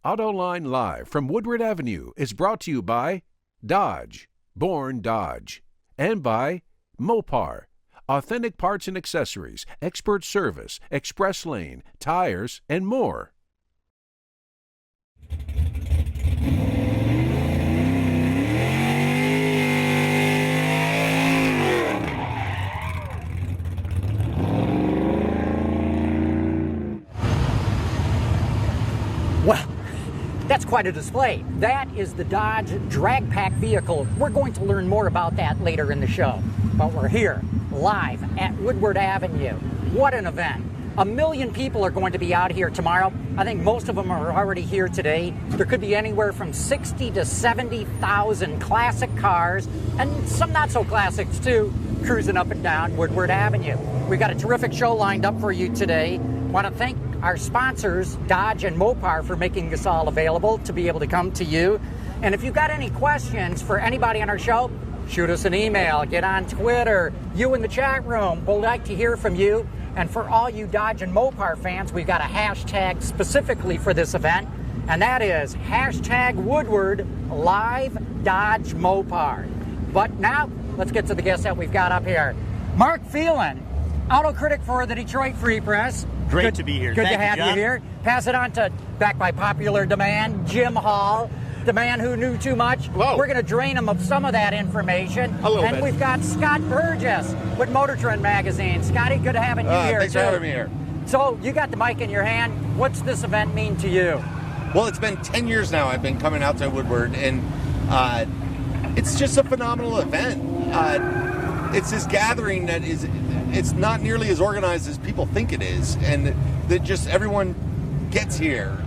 Autoline Live from Woodward Avenue is brought to you by Dodge, born Dodge, and by Mopar, authentic parts and accessories, expert service, express lane, tires, and more. Well, that's quite a display. That is the Dodge drag pack vehicle. We're going to learn more about that later in the show. But we're here, live at Woodward Avenue. What an event. 1 million people are going to be out here tomorrow. I think most of them are already here today. There could be anywhere from 60 to 70,000 classic cars, and some not so classics too, cruising up and down Woodward Avenue. We've got a terrific show lined up for you today. Want to thank our sponsors, Dodge and Mopar, for making this all available to be able to come to you. And if you've got any questions for anybody on our show, shoot us an email, get on Twitter, you in the chat room. We'd like to hear from you. And for all you Dodge and Mopar fans, we've got a hashtag specifically for this event, and that is hashtag Woodward Live Dodge Mopar. But now, let's get to the guests that we've got up here. Mark Phelan, auto critic for the Detroit Free Press. Great to be here. Good Thank to have you, you John. here. Pass it on to, back by popular demand, Jim Hall, the man who knew too much. Whoa. We're going to drain him of some of that information. A little and bit. we've got Scott Burgess with Motor Trend Magazine. Scotty, good having you here. Thanks for having me here. So you got the mic in your hand. What's this event mean to you? Well, it's been 10 years now I've been coming out to Woodward, and it's just a phenomenal event. It's this gathering that it's not nearly as organized as people think it is, and that just everyone gets here.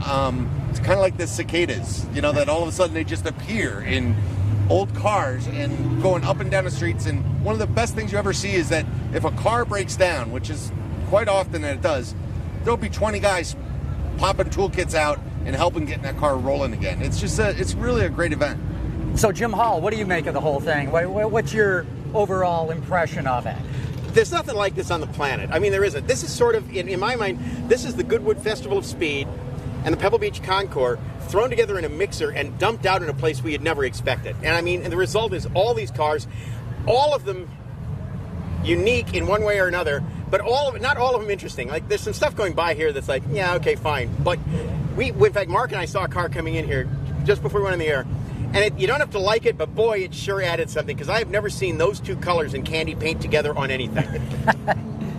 It's kind of like the cicadas, that all of a sudden they just appear in old cars and going up and down the streets. And one of the best things you ever see is that if a car breaks down, which is quite often that it does, there'll be 20 guys popping toolkits out and helping getting that car rolling again. It's really a great event. So Jim Hall, what do you make of the whole thing? What's your overall impression of it? There's nothing like this on the planet. I mean, there isn't. This is sort of, in my mind, this is the Goodwood Festival of Speed and the Pebble Beach Concours thrown together in a mixer and dumped out in a place we had never expected. And I mean, and the result is all these cars, all of them unique in one way or another, but not all of them interesting. Like, there's some stuff going by here that's like, yeah, okay, fine. But in fact, Mark and I saw a car coming in here just before we went on the air. And you don't have to like it, but boy, it sure added something, because I have never seen those two colors in candy paint together on anything.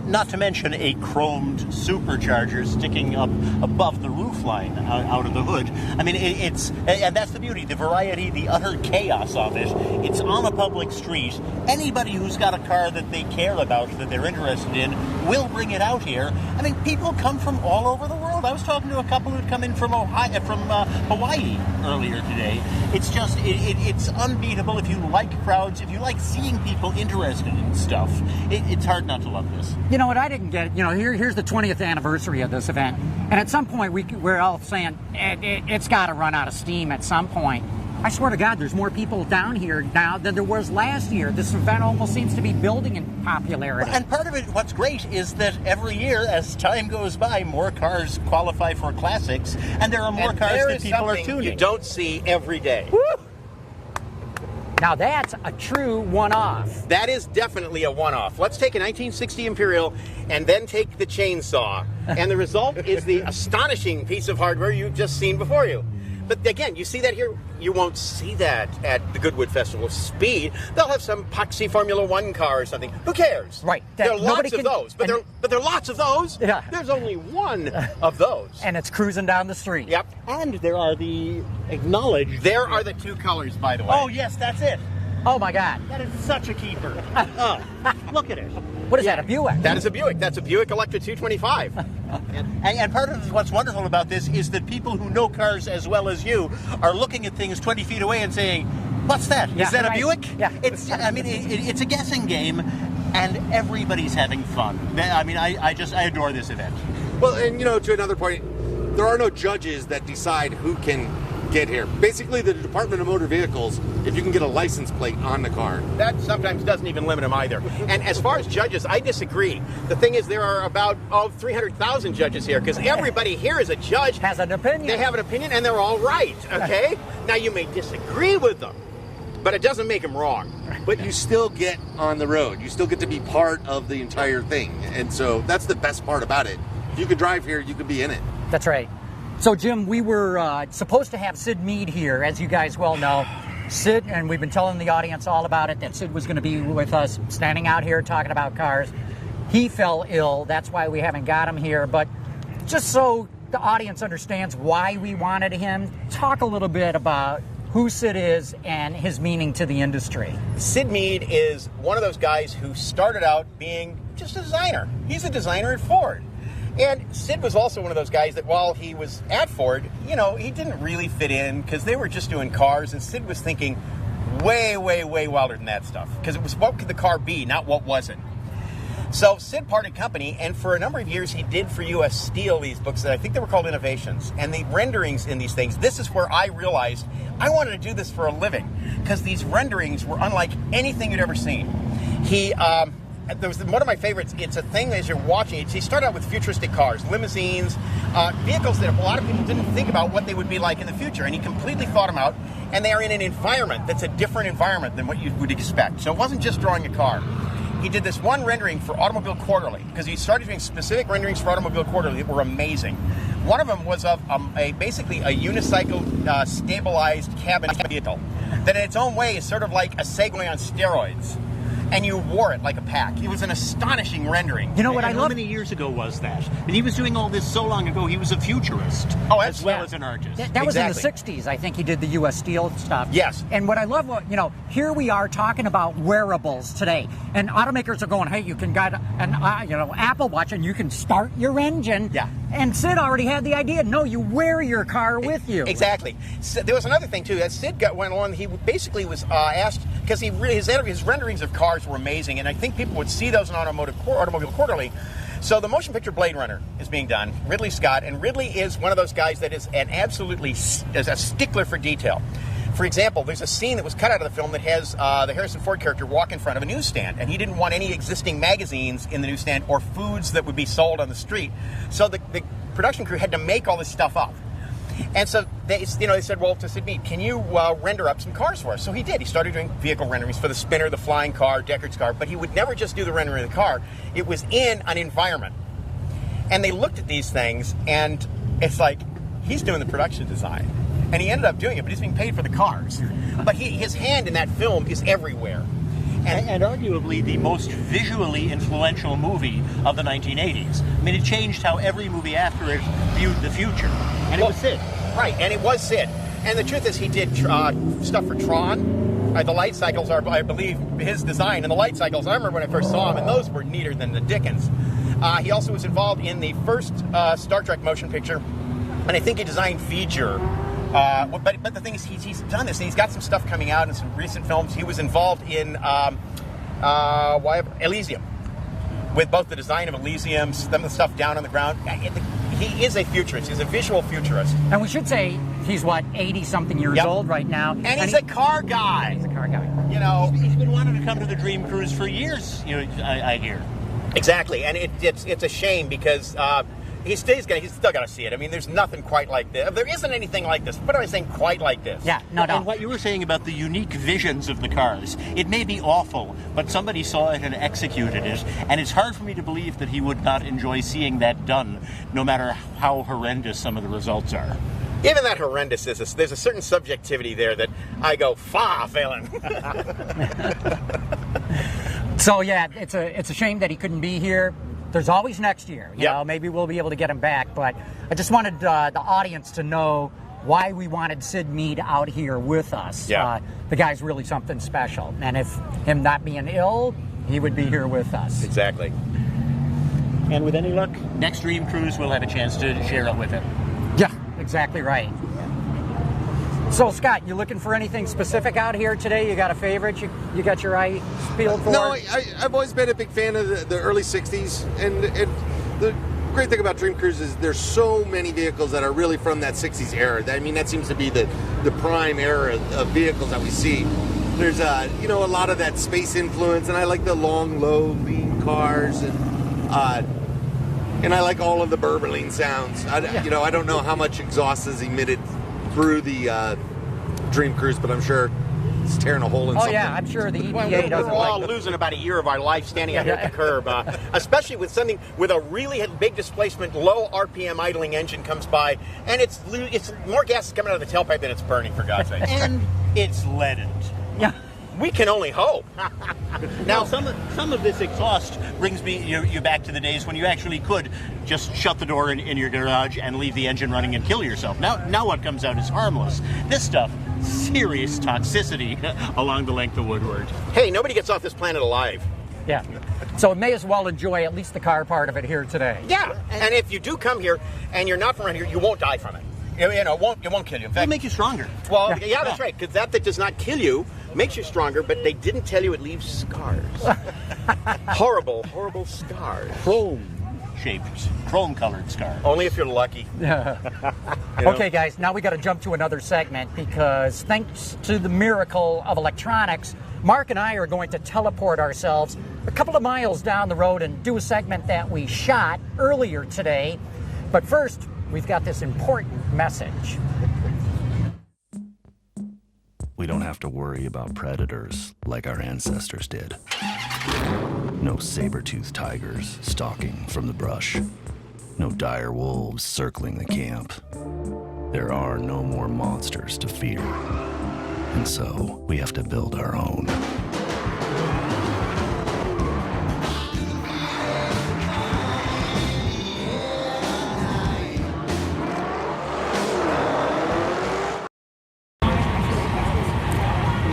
Not to mention a chromed supercharger sticking up above the roofline out of the hood. I mean, and that's the beauty, the variety, the utter chaos of it. It's on a public street. Anybody who's got a car that they care about, that they're interested in, will bring it out here. I mean, people come from all over the world. I was talking to a couple who'd come in from Hawaii earlier today. It's just, it's unbeatable. If you like crowds, if you like seeing people interested in stuff, it's hard not to love this. You know what, I didn't get it. Here's the 20th anniversary of this event. And at some point, we're all saying it's got to run out of steam at some point. I swear to God, there's more people down here now than there was last year. This event almost seems to be building in popularity. And part of it, what's great, is that every year, as time goes by, more cars qualify for classics, and there are more cars that people are tuning. You don't see every day. Woo! Now that's a true one-off. That is definitely a one-off. Let's take a 1960 Imperial and then take the chainsaw. And the result is the astonishing piece of hardware you've just seen before you. But again, you see that here. You won't see that at the Goodwood Festival of Speed. They'll have some poxy Formula One car or something. Who cares? Right. There are lots of those. But there are lots of those. Yeah. There's only one of those. And it's cruising down the street. Yep. And there are the acknowledged... There are the two colors, by the way. Oh, yes, that's it. Oh, my God. That is such a keeper. Oh, look at it. What is that, a Buick? That is a Buick. That's a Buick Electra 225. And part of what's wonderful about this is that people who know cars as well as you are looking at things 20 feet away and saying, what's that? Yeah, Is that right. a Buick? Yeah. It's a guessing game, and everybody's having fun. I mean, I adore this event. Well, and to another point, there are no judges that decide who can get here. Basically, the Department of Motor Vehicles, if you can get a license plate on the car. That sometimes doesn't even limit them either. And as far as judges, I disagree. The thing is, there are about 300,000 judges here, because everybody here is a judge. Has an opinion. They have an opinion, and they're all right, okay? Now, you may disagree with them, but it doesn't make them wrong. But you still get on the road. You still get to be part of the entire thing. And so that's the best part about it. If you could drive here, you could be in it. That's right. So, Jim, we were supposed to have Sid Mead here, as you guys well know. Sid, and we've been telling the audience all about it, that Sid was going to be with us, standing out here talking about cars. He fell ill. That's why we haven't got him here. But just so the audience understands why we wanted him, talk a little bit about who Sid is and his meaning to the industry. Sid Mead is one of those guys who started out being just a designer. He's a designer at Ford. And Sid was also one of those guys that while he was at Ford, you know, he didn't really fit in because they were just doing cars, and Sid was thinking way, way, way wilder than that stuff, because it was what could the car be, not what wasn't. So Sid parted company, and for a number of years he did for U.S. Steel these books that I think they were called Innovations. And the renderings in these things, this is where I realized I wanted to do this for a living, because these renderings were unlike anything you'd ever seen. There was one of my favorites. It's a thing as you're watching it. He started out with futuristic cars, limousines, vehicles that a lot of people didn't think about what they would be like in the future. And he completely thought them out. And they are in an environment that's a different environment than what you would expect. So it wasn't just drawing a car. He did this one rendering for Automobile Quarterly, because he started doing specific renderings for Automobile Quarterly that were amazing. One of them was of basically a unicycle stabilized cabin vehicle that in its own way is sort of like a Segway on steroids. And you wore it like a pack. It was an astonishing rendering. You know what I How love? many years ago was that? And he was doing all this so long ago, he was a futurist as well as an artist. That was in the Exactly. 60s. I think he did the U.S. Steel stuff. Yes. And what I love, here we are talking about wearables today. And automakers are going, hey, you can get an Apple Watch and you can start your engine. Yeah. And Sid already had the idea. No, you wear your car with you. Exactly. So wthere was another thing, too. As Sid went along, he basically was asked, because his renderings of cars were amazing, and I think people would see those in Automobile Quarterly. So the motion picture Blade Runner is being done, Ridley Scott, and Ridley is one of those guys that is is a stickler for detail. For example, there's a scene that was cut out of the film that has the Harrison Ford character walk in front of a newsstand, and he didn't want any existing magazines in the newsstand or foods that would be sold on the street. So the production crew had to make all this stuff up. And so they said, well, to Sid Mead, can you render up some cars for us? So he did. He started doing vehicle renderings for the Spinner, the Flying Car, Deckard's car, but he would never just do the rendering of the car. It was in an environment. And they looked at these things, and it's like, he's doing the production design. And he ended up doing it, but he's being paid for the cars. But his hand in that film is everywhere. And arguably the most visually influential movie of the 1980s. I mean, it changed how every movie after it viewed the future. And it was Sid. Right, and it was Sid. And the truth is, he did stuff for Tron. The light cycles are, I believe, his design. And the light cycles, I remember when I first saw them, and those were neater than the dickens. He also was involved in the first Star Trek motion picture, and I think he designed Feature. But the thing is, he's done this, and he's got some stuff coming out in some recent films. He was involved in Elysium, with both the design of Elysium, some of the stuff down on the ground. He is a futurist. He's a visual futurist. And we should say he's, 80-something years old right now. And he's a car guy. He's a car guy. You know, He's been wanting to come to the Dream Cruise for years, I hear. exactly. And it's a shame because he's still got to see it. I mean, there's nothing quite like this. There isn't anything like this. What am I saying? Quite like this? Yeah, no. And what you were saying about the unique visions of the cars, it may be awful, but somebody saw it and executed it, and it's hard for me to believe that he would not enjoy seeing that done, no matter how horrendous some of the results are. Even that horrendous there's a certain subjectivity there that I go, Phelan. So yeah, it's a shame that he couldn't be here. There's always next year. You know, maybe we'll be able to get him back. But I just wanted the audience to know why we wanted Sid Mead out here with us. Yeah. The guy's really something special. And if him not being ill, he would be here with us. Exactly. And with any luck, next Dream Cruise we'll have a chance to share it with him. Yeah, exactly right. So, Scott, you looking for anything specific out here today? You got a favorite you got your eye peeled for? No, I've always been a big fan of the early 60s, and great thing about Dream Cruise is there's so many vehicles that are really from that 60s era. I mean, that seems to be the prime era of vehicles that we see. There's a lot of that space influence, and I like the long, low, lean cars, and I like all of the burbling sounds. I don't know how much exhaust is emitted through the Dream Cruise, but I'm sure it's tearing a hole in something. Oh yeah, I'm sure the EPA doesn't We're all like it. losing about a year of our life standing out here at the curb, especially with something with a really big displacement, low RPM idling engine comes by, and it's more gas is coming out of the tailpipe than it's burning, for God's sake. And it's leadened. Yeah. We can only hope. Now, some of this exhaust brings you back to the days when you actually could just shut the door in your garage and leave the engine running and kill yourself. Now what comes out is harmless. This stuff, serious toxicity along the length of Woodward. Hey, nobody gets off this planet alive. Yeah. So we may as well enjoy at least the car part of it here today. Yeah. And if you do come here and you're not from around here, you won't die from it. It won't kill you. In fact, It'll make you stronger. Well, yeah, that's right. Because that does not kill you makes you stronger, but they didn't tell you it leaves scars. Horrible, horrible scars. Chrome-shaped, chrome-colored scar. Only if you're lucky. Okay, guys, now we got to jump to another segment because thanks to the miracle of electronics, Mark and I are going to teleport ourselves a couple of miles down the road and do a segment that we shot earlier today. But first, we've got this important message. We don't have to worry about predators like our ancestors did. No saber-toothed tigers stalking from the brush. No dire wolves circling the camp. There are no more monsters to fear. And so we have to build our own.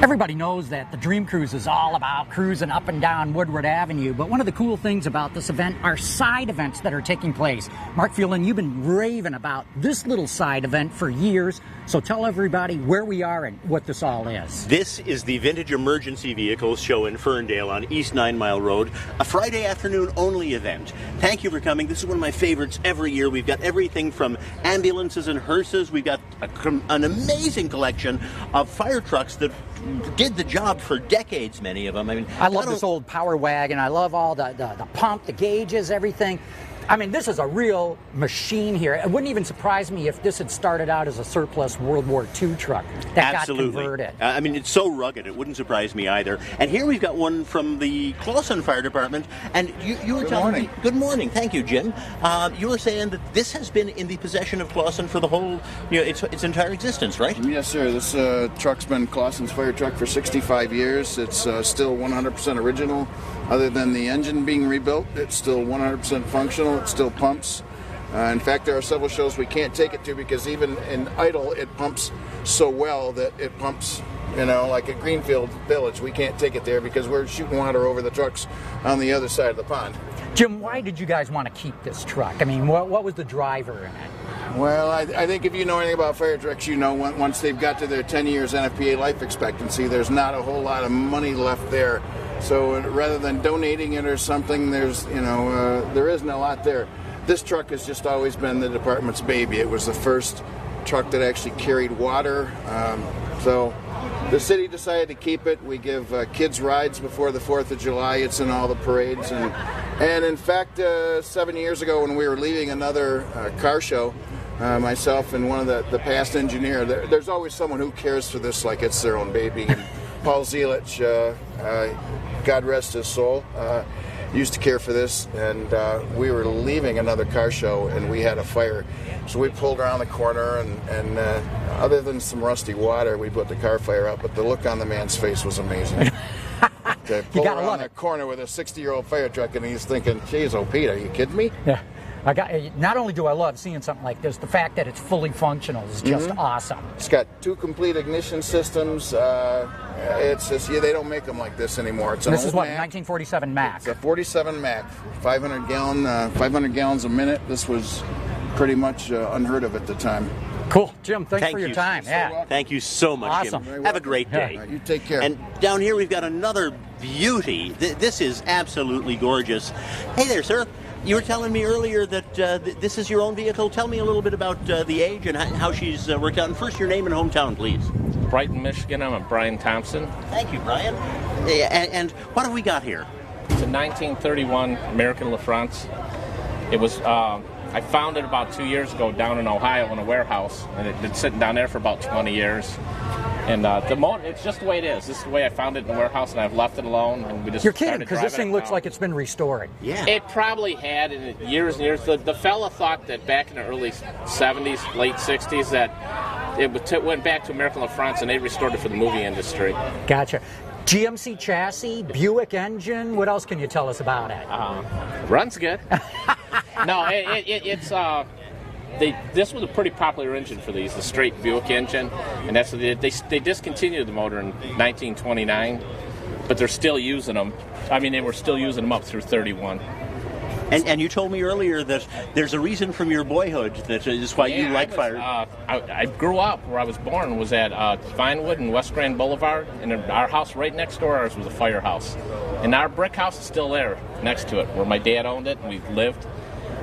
Everybody knows that the Dream Cruise is all about cruising up and down Woodward Avenue, but one of the cool things about this event are side events that are taking place. Mark Phelan, you've been raving about this little side event for years, so tell everybody where we are and what this all is. This is the Vintage Emergency Vehicles Show in Ferndale on East 9 Mile Road, a Friday afternoon only event. Thank you for coming. This is one of my favorites every year. We've got everything from ambulances and hearses. We've got an amazing collection of fire trucks that did the job for decades, many of them. I love this old power wagon. I love all the pump, the gauges, everything. I mean, this is a real machine here. It wouldn't even surprise me if this had started out as a surplus World War II truck that Absolutely. got converted. It's so rugged, it wouldn't surprise me either. And here we've got one from the Clawson Fire Department. And you were telling me... Good morning. Thank you, Jim. You were saying that this has been in the possession of Clawson for the whole, its entire existence, right? Yes, sir. This truck's been Clawson's fire truck for 65 years. It's still 100% original. Other than the engine being rebuilt, it's still 100% functional. It still pumps. In fact, there are several shows we can't take it to because even in idle, it pumps so well that it pumps, like at Greenfield Village. We can't take it there because we're shooting water over the trucks on the other side of the pond. Jim, why did you guys want to keep this truck? I mean, what was the driver in it? Well, I think if you know anything about fire trucks, once they've got to their 10 years NFPA life expectancy, there's not a whole lot of money left there. So rather than donating it or something, there isn't a lot there. This truck has just always been the department's baby. It was the first truck that actually carried water. So the city decided to keep it. We give kids rides before the 4th of July. It's in all the parades. And in fact, 7 years ago when we were leaving another car show, myself and one of the past engineer, there's always someone who cares for this like it's their own baby. And Paul Zelich, God rest his soul, used to care for this, and we were leaving another car show and we had a fire. So we pulled around the corner and other than some rusty water, we put the car fire out, but the look on the man's face was amazing. To pull around that corner with a 60-year-old fire truck and he's thinking, geez, oh Pete, are you kidding me? Yeah. Not only do I love seeing something like this, the fact that it's fully functional is just awesome. It's got 2 complete ignition systems. It's just, they don't make them like this anymore. This is what, 1947 Mack? It's a 47 Mack, 500 gallons a minute. This was pretty much unheard of at the time. Cool. Jim, thanks for your time. Thank you so much, Awesome. Jim. Have a great day. Right, you take care. And down here we've got another beauty. This is absolutely gorgeous. Hey there, sir. You were telling me earlier that this is your own vehicle. Tell me a little bit about the age and how she's worked out. And first, your name and hometown, please. Brighton, Michigan. I'm Brian Thompson. Thank you, Brian. And what have we got here? It's a 1931 American LaFrance. It was, I found it about 2 years ago down in Ohio in a warehouse, and it's been sitting down there for about 20 years. And the motor, it's just the way it is. This is the way I found it in the warehouse, and I've left it alone. And we just You're kidding, because this thing looks like it's been restored. Yeah. It probably had in years and years. The fella thought that back in the early 70s, late 60s, that it went back to American LaFrance, and they restored it for the movie industry. Gotcha. GMC chassis, Buick engine. What else can you tell us about it? Runs good. No, it's this was a pretty popular engine for these, the straight Buick engine, and that's they discontinued the motor in 1929, but they're still using them. I mean, they were still using them up through 31. And you told me earlier that there's a reason from your boyhood that is why you like fire. I grew up where I was born was at Vinewood and West Grand Boulevard, and our house right next door ours was a firehouse, and our brick house is still there next to it where my dad owned it and we lived.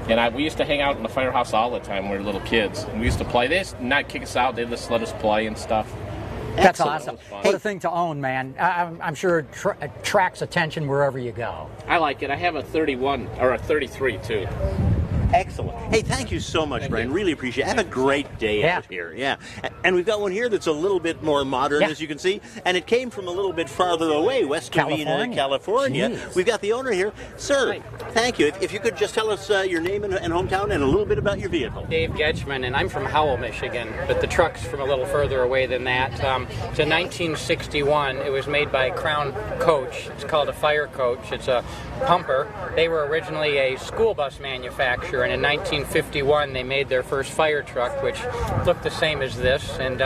And we used to hang out in the firehouse all the time when we were little kids. And we used to play. They used to not kick us out. They just let us play and stuff. That's awesome. What a thing to own, man. I'm sure it attracts attention wherever you go. I like it. I have a 31 or a 33 too. Excellent. Hey, thank you so much, Brian. Really appreciate it. Have a great day out here. Yeah. And we've got one here that's a little bit more modern, as you can see. And it came from a little bit farther away, West Covina, California. Jeez. We've got the owner here. Sir, thank you. If you could just tell us your name and hometown and a little bit about your vehicle. Dave Getchman, and I'm from Howell, Michigan, but the truck's from a little further away than that. It's a 1961. It was made by Crown Coach. It's called a Fire Coach. It's a pumper. They were originally a school bus manufacturer, and in 1951 they made their first fire truck, which looked the same as this, and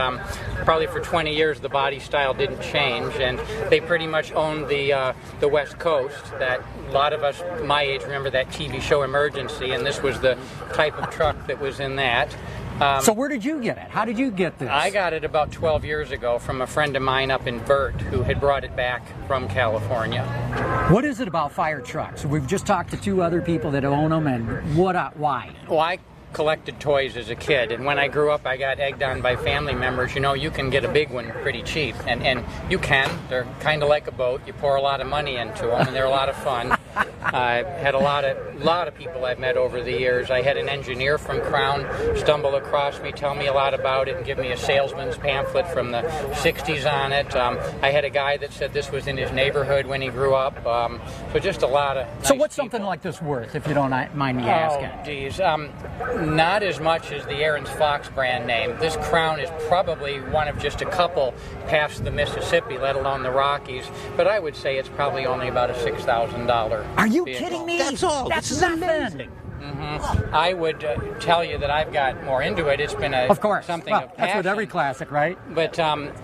probably for 20 years the body style didn't change, and they pretty much owned the West Coast. That a lot of us my age remember that TV show Emergency, and this was the type of truck that was in that. So where did you get it? How did you get this? I got it about 12 years ago from a friend of mine up in Burt who had brought it back from California. What is it about fire trucks? We've just talked to two other people that own them, and why? Well, I collected toys as a kid, and when I grew up I got egged on by family members. You know, you can get a big one pretty cheap, and you can. They're kind of like a boat. You pour a lot of money into them, and they're a lot of fun. I've had a lot of people I've met over the years. I had an engineer from Crown stumble across me, tell me a lot about it, and give me a salesman's pamphlet from the 60s on it. I had a guy that said this was in his neighborhood when he grew up. So just a lot of nice So what's people. Something like this worth, if you don't mind me asking? Oh, geez. Not as much as the Aaron's Fox brand name. This Crown is probably one of just a couple past the Mississippi, let alone the Rockies. But I would say it's probably only about a $6,000. Are you vehicle. kidding me? That's all. That's This is nothing. amazing. I would tell you that I've got more into it. It's been Of course. something Well, of that's with passion. every classic, right? But,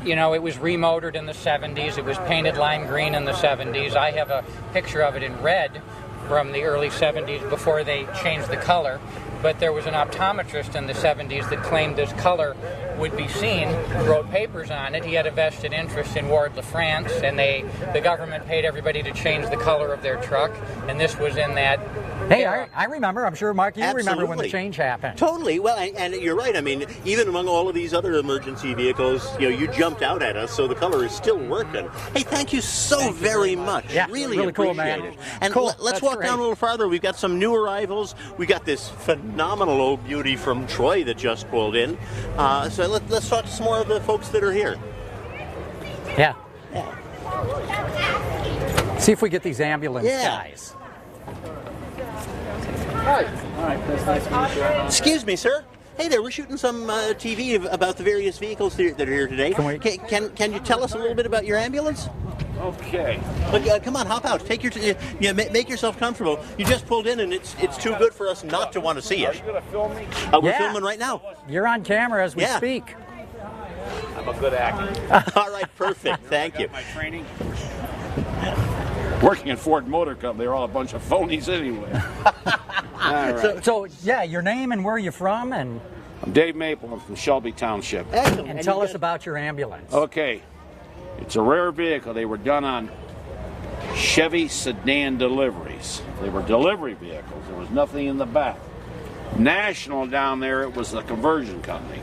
you know, it was remotored in the 70s. It was painted lime green in the 70s. I have a picture of it in red from the early 70s before they changed the color. But there was an optometrist in the 70s that claimed this color would be seen, wrote papers on it. He had a vested interest in Ward LaFrance, and the government paid everybody to change the color of their truck, and this was in that. Hey, I remember. I'm sure, Mark, you remember when the Absolutely. change happened. Totally. Well, and you're right. I mean, even among all of these other emergency vehicles, you know, you jumped out at us, so the color is still working. Hey, thank you so very much. Yeah, really really cool, appreciate man. it. And Cool. let's That's walk great. down a little farther. We've got some new arrivals. We got this phenomenal old beauty from Troy that just pulled in. So let's talk to some more of the folks that are here. Yeah. See if we get these ambulance guys. Excuse me, sir. Hey there, we're shooting some TV about the various vehicles that are here today. Can you tell us a little bit about your ambulance? Okay. Look, come on, hop out. Take your make yourself comfortable. You just pulled in, and it's too good for us not to want to see Are it. you going to film me? We're Yeah. filming right now. You're on camera as we Yeah. speak. I'm a good actor. All right, perfect. Thank you. My training. Working at Ford Motor Company, they're all a bunch of phonies anyway. All right. So yeah, your name and where you're from, and I'm Dave Maple. I'm from Shelby Township. Excellent. and tell us about your ambulance. Okay. It's a rare vehicle. They were done on Chevy sedan deliveries. They were delivery vehicles. There was nothing in the back. National down there, it was the conversion company.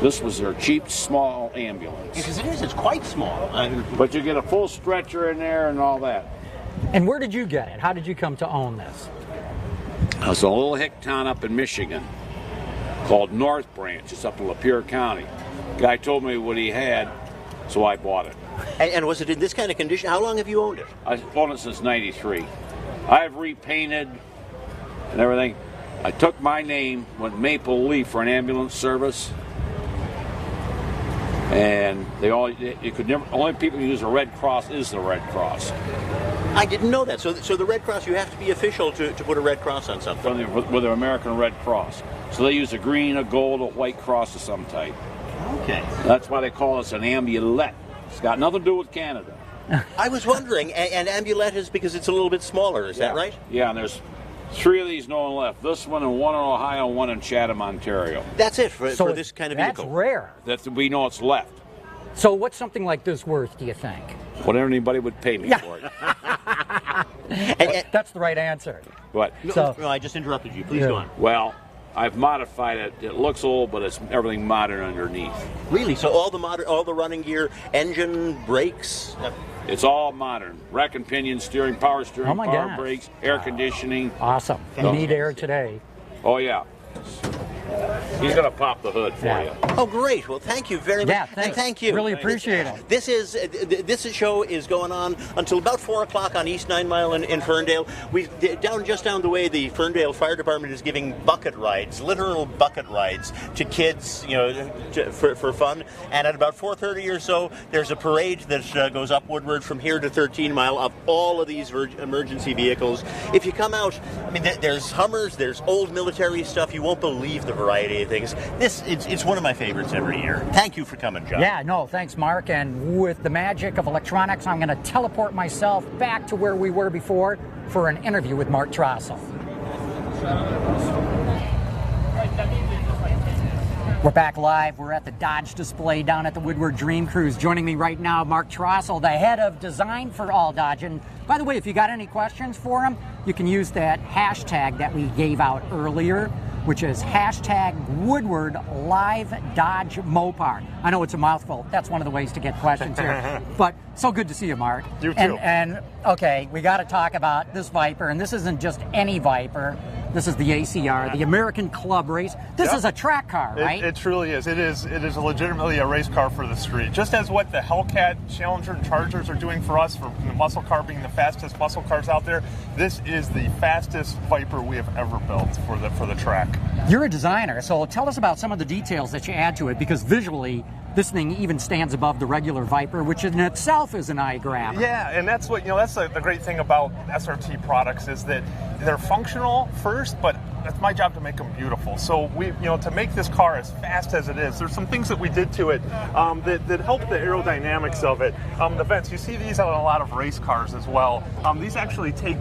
This was their cheap, small ambulance. Because it is, it's quite small. But you get a full stretcher in there and all that. And where did you get it? How did you come to own this? There's a little hick town up in Michigan called North Branch. It's up in Lapeer County. Guy told me what he had, so I bought it. And was it in this kind of condition? How long have you owned it? I've owned it since '93. I've repainted and everything. I took my name, went Maple Leaf for an ambulance service, and only people who use the Red Cross is the Red Cross. I didn't know that. So the Red Cross, you have to be official to put a Red Cross on something. With the American Red Cross. So they use a green, a gold, a white cross of some type. Okay. That's why they call us an ambulette. It's got nothing to do with Canada. I was wondering, and ambulette is because it's a little bit smaller, is that right? Yeah, and there's 3 of these no one left. This one and one in Ohio, one in Chatham, Ontario. That's it for this kind of vehicle. That's rare. We know it's left. So what's something like this worth, do you think? What anybody would pay me for it. That's the right answer. What? No, I just interrupted you. Please go on. Well, I've modified it. It looks old, but it's everything modern underneath. Really? So all the running gear, engine, brakes. It's all modern. Rack and pinion, steering, power steering, power gosh. brakes, air conditioning. Awesome. You need air today. Oh yeah. He's going to pop the hood for you. Oh, great. Well, thank you very much. Yeah, thanks. And thank you. Really appreciate it. This show is going on until about 4 o'clock on East 9 Mile in Ferndale. Just down the way, the Ferndale Fire Department is giving bucket rides, literal bucket rides, to kids, for fun. And at about 4:30 or so, there's a parade that goes up Woodward from here to 13 Mile of all of these emergency vehicles. If you come out, I mean, there's Hummers, there's old military stuff. You won't believe the variety of things. It's one of my favorites every year. Thank you for coming, John. Yeah, no, thanks, Mark. And with the magic of electronics, I'm going to teleport myself back to where we were before for an interview with Mark Trostle. We're back live. We're at the Dodge display down at the Woodward Dream Cruise. Joining me right now, Mark Trostle, the head of design for all Dodge. And by the way, if you got any questions for him, you can use that hashtag that we gave out earlier, which is hashtag Woodward Live Dodge Mopar. I know it's a mouthful. That's one of the ways to get questions here. But so good to see you, Mark. You too. And okay, we got to talk about this Viper, and this isn't just any Viper. This is the ACR, the American Club Race. This is a track car, right? It truly is. It is legitimately a race car for the street. Just as what the Hellcat, Challenger, and Chargers are doing for us, for the muscle car being the fastest muscle cars out there, this is the fastest Viper we have ever built for the track. You're a designer, so tell us about some of the details that you add to it, because visually, this thing even stands above the regular Viper, which in itself is an eye grabber. Yeah, and that's what that's the great thing about SRT products is that they're functional first, but it's my job to make them beautiful. So we, to make this car as fast as it is, there's some things that we did to it that help the aerodynamics of it. The vents, you see these on a lot of race cars as well. These actually take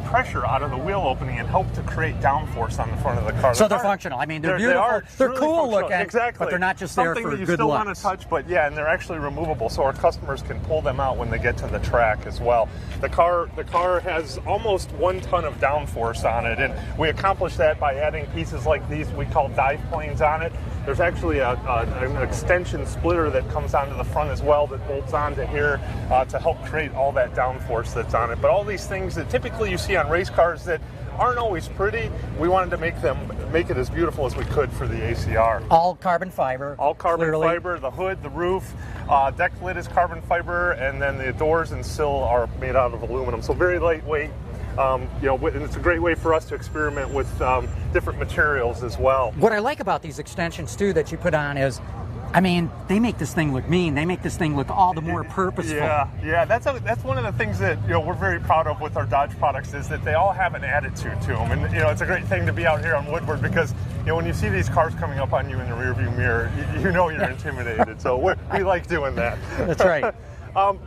pressure out of the wheel opening and help to create downforce on the front of the car. So they're functional. I mean, they're beautiful. They're really cool functional. looking, exactly. But they're not just there Something for that you good still looks. want to touch, but yeah, and they're actually removable, so our customers can pull them out when they get to the track as well. The car has almost 1 ton of downforce on it, and we accomplish that by adding pieces like these we call dive planes on it. There's actually an extension splitter that comes onto the front as well that bolts onto here to help create all that downforce that's on it. But all these things that typically you see on race cars that aren't always pretty, we wanted to make it as beautiful as we could for the ACR. All carbon fiber. All carbon clearly. fiber, the hood, the roof, deck lid is carbon fiber, and then the doors and sill are made out of aluminum. So very lightweight. And it's a great way for us to experiment with different materials as well. What I like about these extensions too that you put on is, I mean, they make this thing look mean. They make this thing look all the more purposeful. Yeah. That's one of the things that we're very proud of with our Dodge products is that they all have an attitude to them, and it's a great thing to be out here on Woodward because when you see these cars coming up on you in the rearview mirror, you're intimidated. So we like doing that. That's right.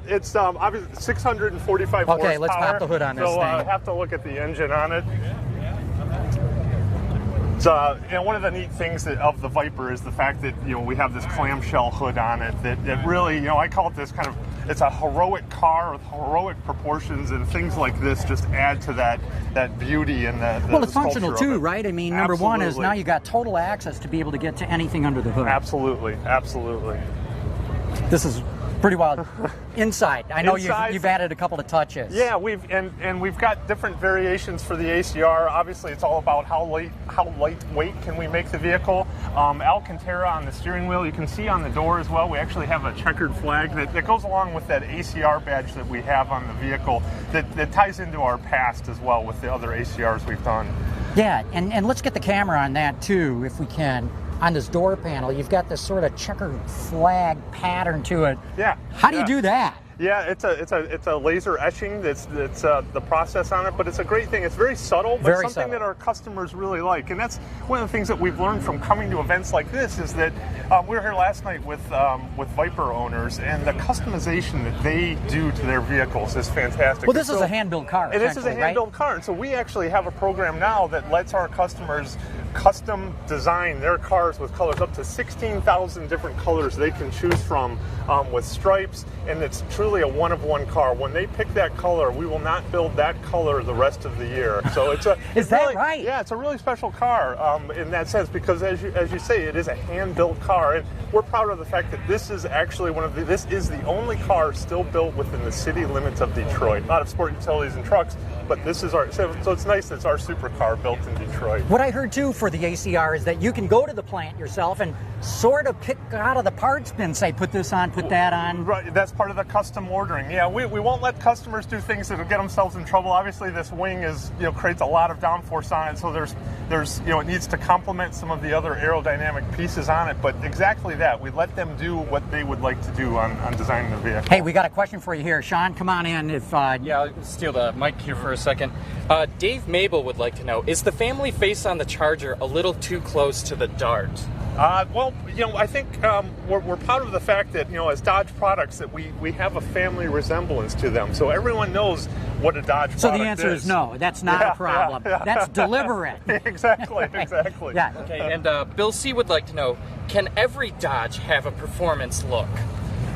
It's obviously 645 horsepower. Okay, let's pop the hood on this thing. So I have to look at the engine on it. So, one of the neat things of the Viper is the fact that we have this clamshell hood on it that really, I call it this kind of, it's a heroic car with heroic proportions, and things like this just add to that beauty and the well, it's sculpture functional of too, it. right? I mean, number one is now you got total access to be able to get to anything under the hood. Absolutely, absolutely. This is pretty wild. Inside, I know Inside, you've added a couple of touches. Yeah, we've got different variations for the ACR. Obviously, it's all about how lightweight can we make the vehicle. Alcantara on the steering wheel. You can see on the door as well. We actually have a checkered flag that goes along with that ACR badge that we have on the vehicle. That ties into our past as well with the other ACRs we've done. Yeah, and let's get the camera on that too, if we can. On this door panel, you've got this sort of checkered flag pattern to it. Yeah. How do you do that? Yeah, it's a laser etching. That's the process on it, but it's a great thing. It's very subtle, but something that our customers really like. And that's one of the things that we've learned from coming to events like this is that we were here last night with Viper owners, and the customization that they do to their vehicles is fantastic. Well, this is a hand-built car. And this is a hand-built car, and so we actually have a program now that lets our customers custom design their cars with colors, up to 16,000 different colors they can choose from with stripes, and it's truly a one-of-one car. When they pick that color, we will not build that color the rest of the year. So it's a is that really, right? Yeah, it's a really special car in that sense, because as you say, it is a hand-built car, and we're proud of the fact that this is actually this is the only car still built within the city limits of Detroit. A lot of sport utilities and trucks, but this is so it's nice that it's our supercar built in Detroit. What I heard too for the ACR is that you can go to the plant yourself and sort of pick out of the parts bin, say put this on, put that on. Right, that's part of the custom ordering. Yeah, we won't let customers do things that will get themselves in trouble. Obviously, this wing is creates a lot of downforce on it, so there's it needs to complement some of the other aerodynamic pieces on it. But exactly that, we let them do what they would like to do on designing the vehicle. Hey, we got a question for you here, Sean. Come on in. If yeah, I'll steal the mic here for a second. Dave Mabel would like to know: is the family face on the Charger a little too close to the Dart? Well, I think we're proud of the fact that, as Dodge products, that we have a family resemblance to them. So everyone knows what a Dodge product is. So the answer is no, that's not a problem. Yeah. That's deliberate. Exactly. Yeah. Okay, and Bill C. would like to know, can every Dodge have a performance look?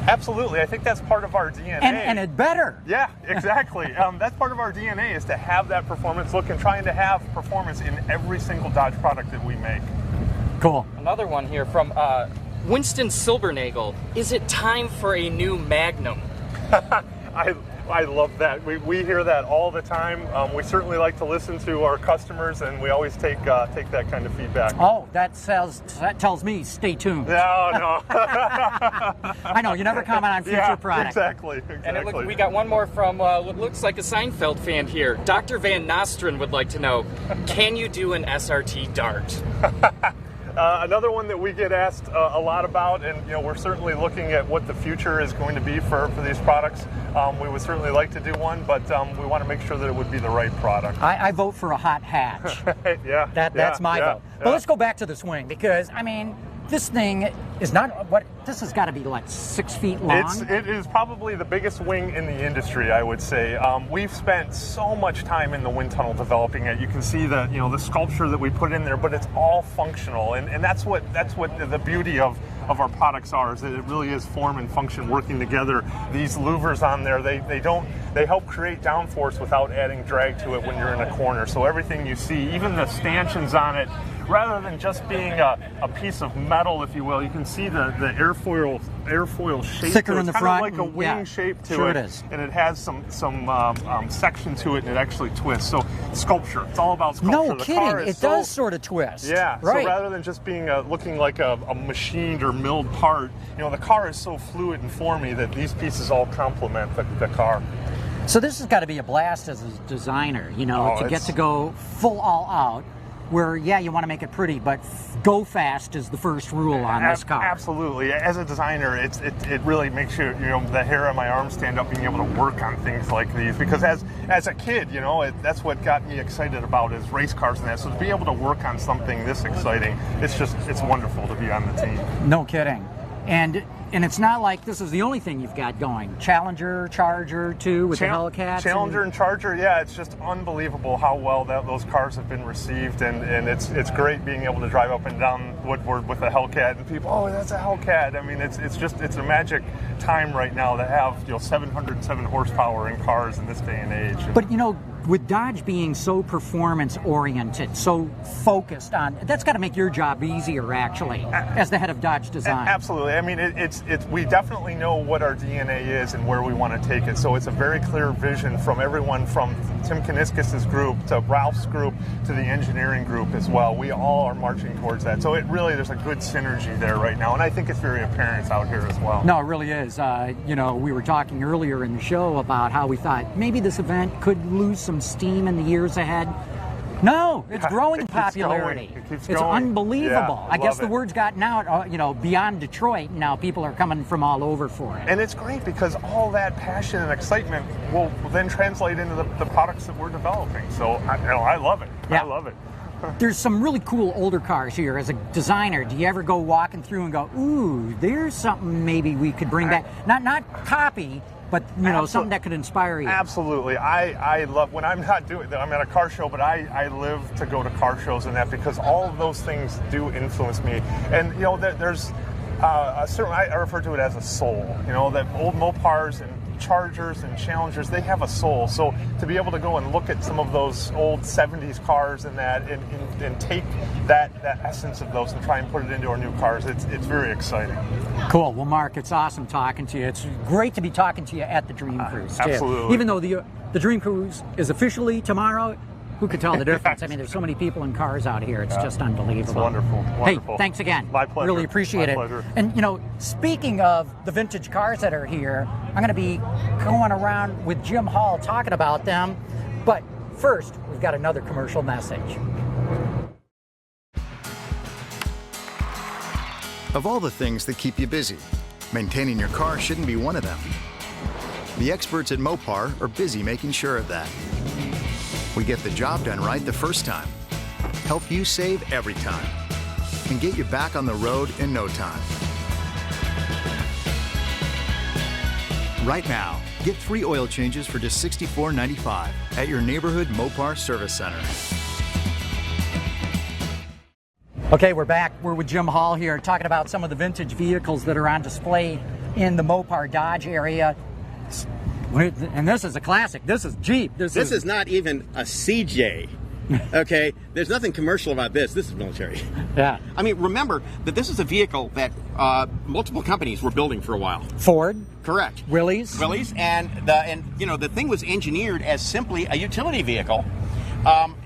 Absolutely. I think that's part of our DNA. And it better. Yeah, exactly. That's part of our DNA, is to have that performance look and trying to have performance in every single Dodge product that we make. Cool. Another one here from Winston Silbernagel. Is it time for a new Magnum? I love that. We hear that all the time. We certainly like to listen to our customers, and we always take that kind of feedback. Oh, that tells me stay tuned. No. I know, you never comment on future products. Exactly. And we got one more from what looks like a Seinfeld fan here. Dr. Van Nostrand would like to know, can you do an SRT Dart? Another one that we get asked a lot about, and we're certainly looking at what the future is going to be for these products. We would certainly like to do one, but we want to make sure that it would be the right product. I vote for a hot hatch. Yeah. That's my vote. But let's go back to the swing, because this thing is not this has got to be like 6 feet long. It is probably the biggest wing in the industry, I would say. We've spent so much time in the wind tunnel developing it. You can see the sculpture that we put in there, but it's all functional, and that's what the beauty of our products are, is that it really is form and function working together. These louvers on there, they help create downforce without adding drag to it when you're in a corner. So everything you see, even the stanchions on it, rather than just being a piece of metal, if you will, you can see the airfoil shape. Thicker to it. in the It's front. kind of like a wing shape to sure it. It is. And it has some section to it, and it actually twists. So sculpture, it's all about sculpture. No kidding, it does sort of twist. Yeah, right. So rather than just being looking like a machined or milled part, the car is so fluid and formy that these pieces all complement the car. So this has got to be a blast as a designer, to get to go full all out, where, you want to make it pretty, but go fast is the first rule on this car. Absolutely. As a designer, it really makes the hair on my arm stand up, being able to work on things like these. Because as a kid, that's what got me excited about is race cars and that. So to be able to work on something this exciting, it's wonderful to be on the team. No kidding. And And it's not like this is the only thing you've got going. Challenger, Charger, too, with the Hellcats. Challenger and Charger, yeah, it's just unbelievable how well those cars have been received, and it's great being able to drive up and down Woodward with a Hellcat, and people, oh, that's a Hellcat. I mean, it's a magic time right now to have 707 horsepower in cars in this day and age. But with Dodge being so performance oriented, so focused on, that's got to make your job easier, actually, as the head of Dodge Design. Absolutely. I mean, we definitely know what our DNA is and where we want to take it. So it's a very clear vision from everyone from Tim Kaniskis' group to Ralph's group to the engineering group as well. We all are marching towards that. So there's a good synergy there right now, and I think it's very apparent out here as well. No, it really is. We were talking earlier in the show about how we thought maybe this event could lose some steam in the years ahead. No, it's growing in popularity. It's unbelievable. Yeah, I guess the word's gotten out, beyond Detroit. Now people are coming from all over for it. And it's great because all that passion and excitement will then translate into the products that we're developing. So I love it. Yeah. I love it. There's some really cool older cars here. As a designer, do you ever go walking through and go, ooh, there's something maybe we could bring back? Not copy, but something that could inspire you. Absolutely. I love, when I'm not doing that, I'm at a car show, but I live to go to car shows and that, because all of those things do influence me. And there's a certain, I refer to it as a soul. That old Mopars and Chargers and Challengers, they have a soul. So to be able to go and look at some of those old 70s cars and that, and take that essence of those and try and put it into our new cars, it's very exciting. Cool. Well, Mark, it's awesome talking to you. It's great to be talking to you at the Dream Cruise, too. Absolutely. Even though the Dream Cruise is officially tomorrow, who could tell the difference? I mean, there's so many people in cars out here. It's just unbelievable. It's wonderful. Hey, thanks again. My pleasure. Really appreciate it. My pleasure. And, speaking of the vintage cars that are here, I'm going to be going around with Jim Hall talking about them. But first, we've got another commercial message. Of all the things that keep you busy, maintaining your car shouldn't be one of them. The experts at Mopar are busy making sure of that. We get the job done right the first time, help you save every time, and get you back on the road in no time. Right now, get 3 oil changes for just $64.95 at your neighborhood Mopar Service Center. Okay, we're back. We're with Jim Hall here talking about some of the vintage vehicles that are on display in the Mopar Dodge area. And this is a classic. This is Jeep. This is not even a CJ. Okay? There's nothing commercial about this. This is military. Yeah. I mean, remember that this is a vehicle that multiple companies were building for a while. Ford. Correct. Willys. And the thing was engineered as simply a utility vehicle.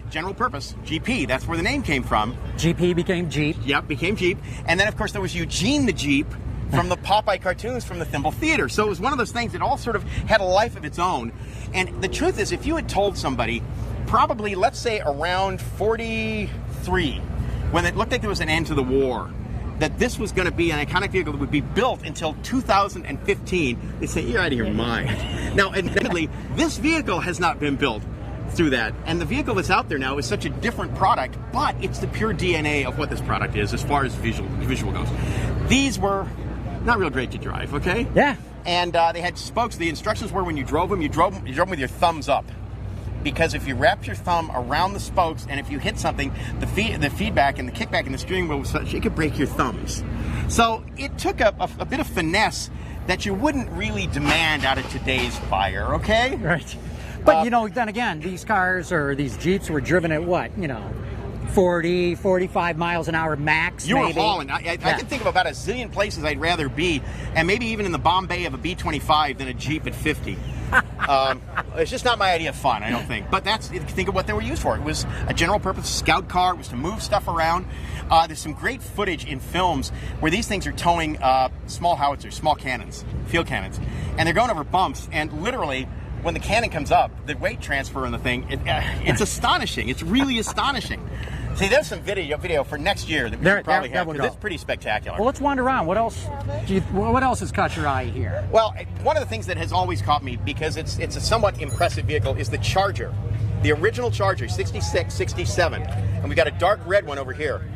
General purpose, GP, that's where the name came from. GP became Jeep. Yep, became Jeep. And then, of course, there was Eugene the Jeep from the Popeye cartoons from the Thimble Theater. So it was one of those things that all sort of had a life of its own. And the truth is, if you had told somebody, probably, let's say, around 43, when it looked like there was an end to the war, that this was going to be an iconic vehicle that would be built until 2015, they say, you're out of your mind. Now, admittedly, this vehicle has not been built through that, and the vehicle that's out there now is such a different product, but it's the pure DNA of what this product is as far as visual goes. These were not real great to drive, okay? Yeah. And they had spokes. The instructions were when you drove them with your thumbs up, because if you wrapped your thumb around the spokes and if you hit something, the feedback and the kickback in the steering wheel was such it could break your thumbs. So it took a bit of finesse that you wouldn't really demand out of today's buyer, okay? Right. But, then again, these cars or these Jeeps were driven at what? 40, 45 miles an hour max, You maybe. were hauling. I can think of about a zillion places I'd rather be, and maybe even in the Bombay of a B-25 than a Jeep at 50. It's just not my idea of fun, I don't think. But think of what they were used for. It was a general purpose scout car. It was to move stuff around. There's some great footage in films where these things are towing small howitzers, small cannons, field cannons, and they're going over bumps, and literally, when the cannon comes up, the weight transfer on the thing, it's astonishing. It's really astonishing. See, there's some video for next year that we should probably have, because it's pretty spectacular. Well, let's wander around. What else has caught your eye here? Well, one of the things that has always caught me, because it's a somewhat impressive vehicle, is the Charger. The original Charger, 66, 67. And we got a dark red one over here.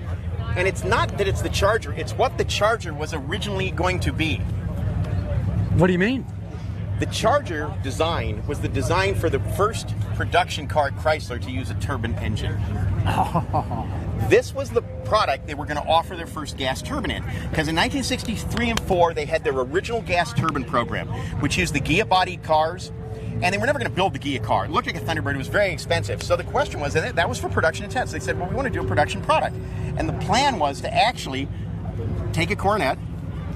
And it's not that it's the Charger, it's what the Charger was originally going to be. What do you mean? The Charger design was the design for the first production car at Chrysler to use a turbine engine. This was the product they were going to offer their first gas turbine in. Because in 1963 and 4, they had their original gas turbine program, which used the Ghia-bodied cars, and they were never going to build the Ghia car. It looked like a Thunderbird. It was very expensive. So the question was, and that was for production intent. So they said, well, we want to do a production product. And the plan was to actually take a Coronet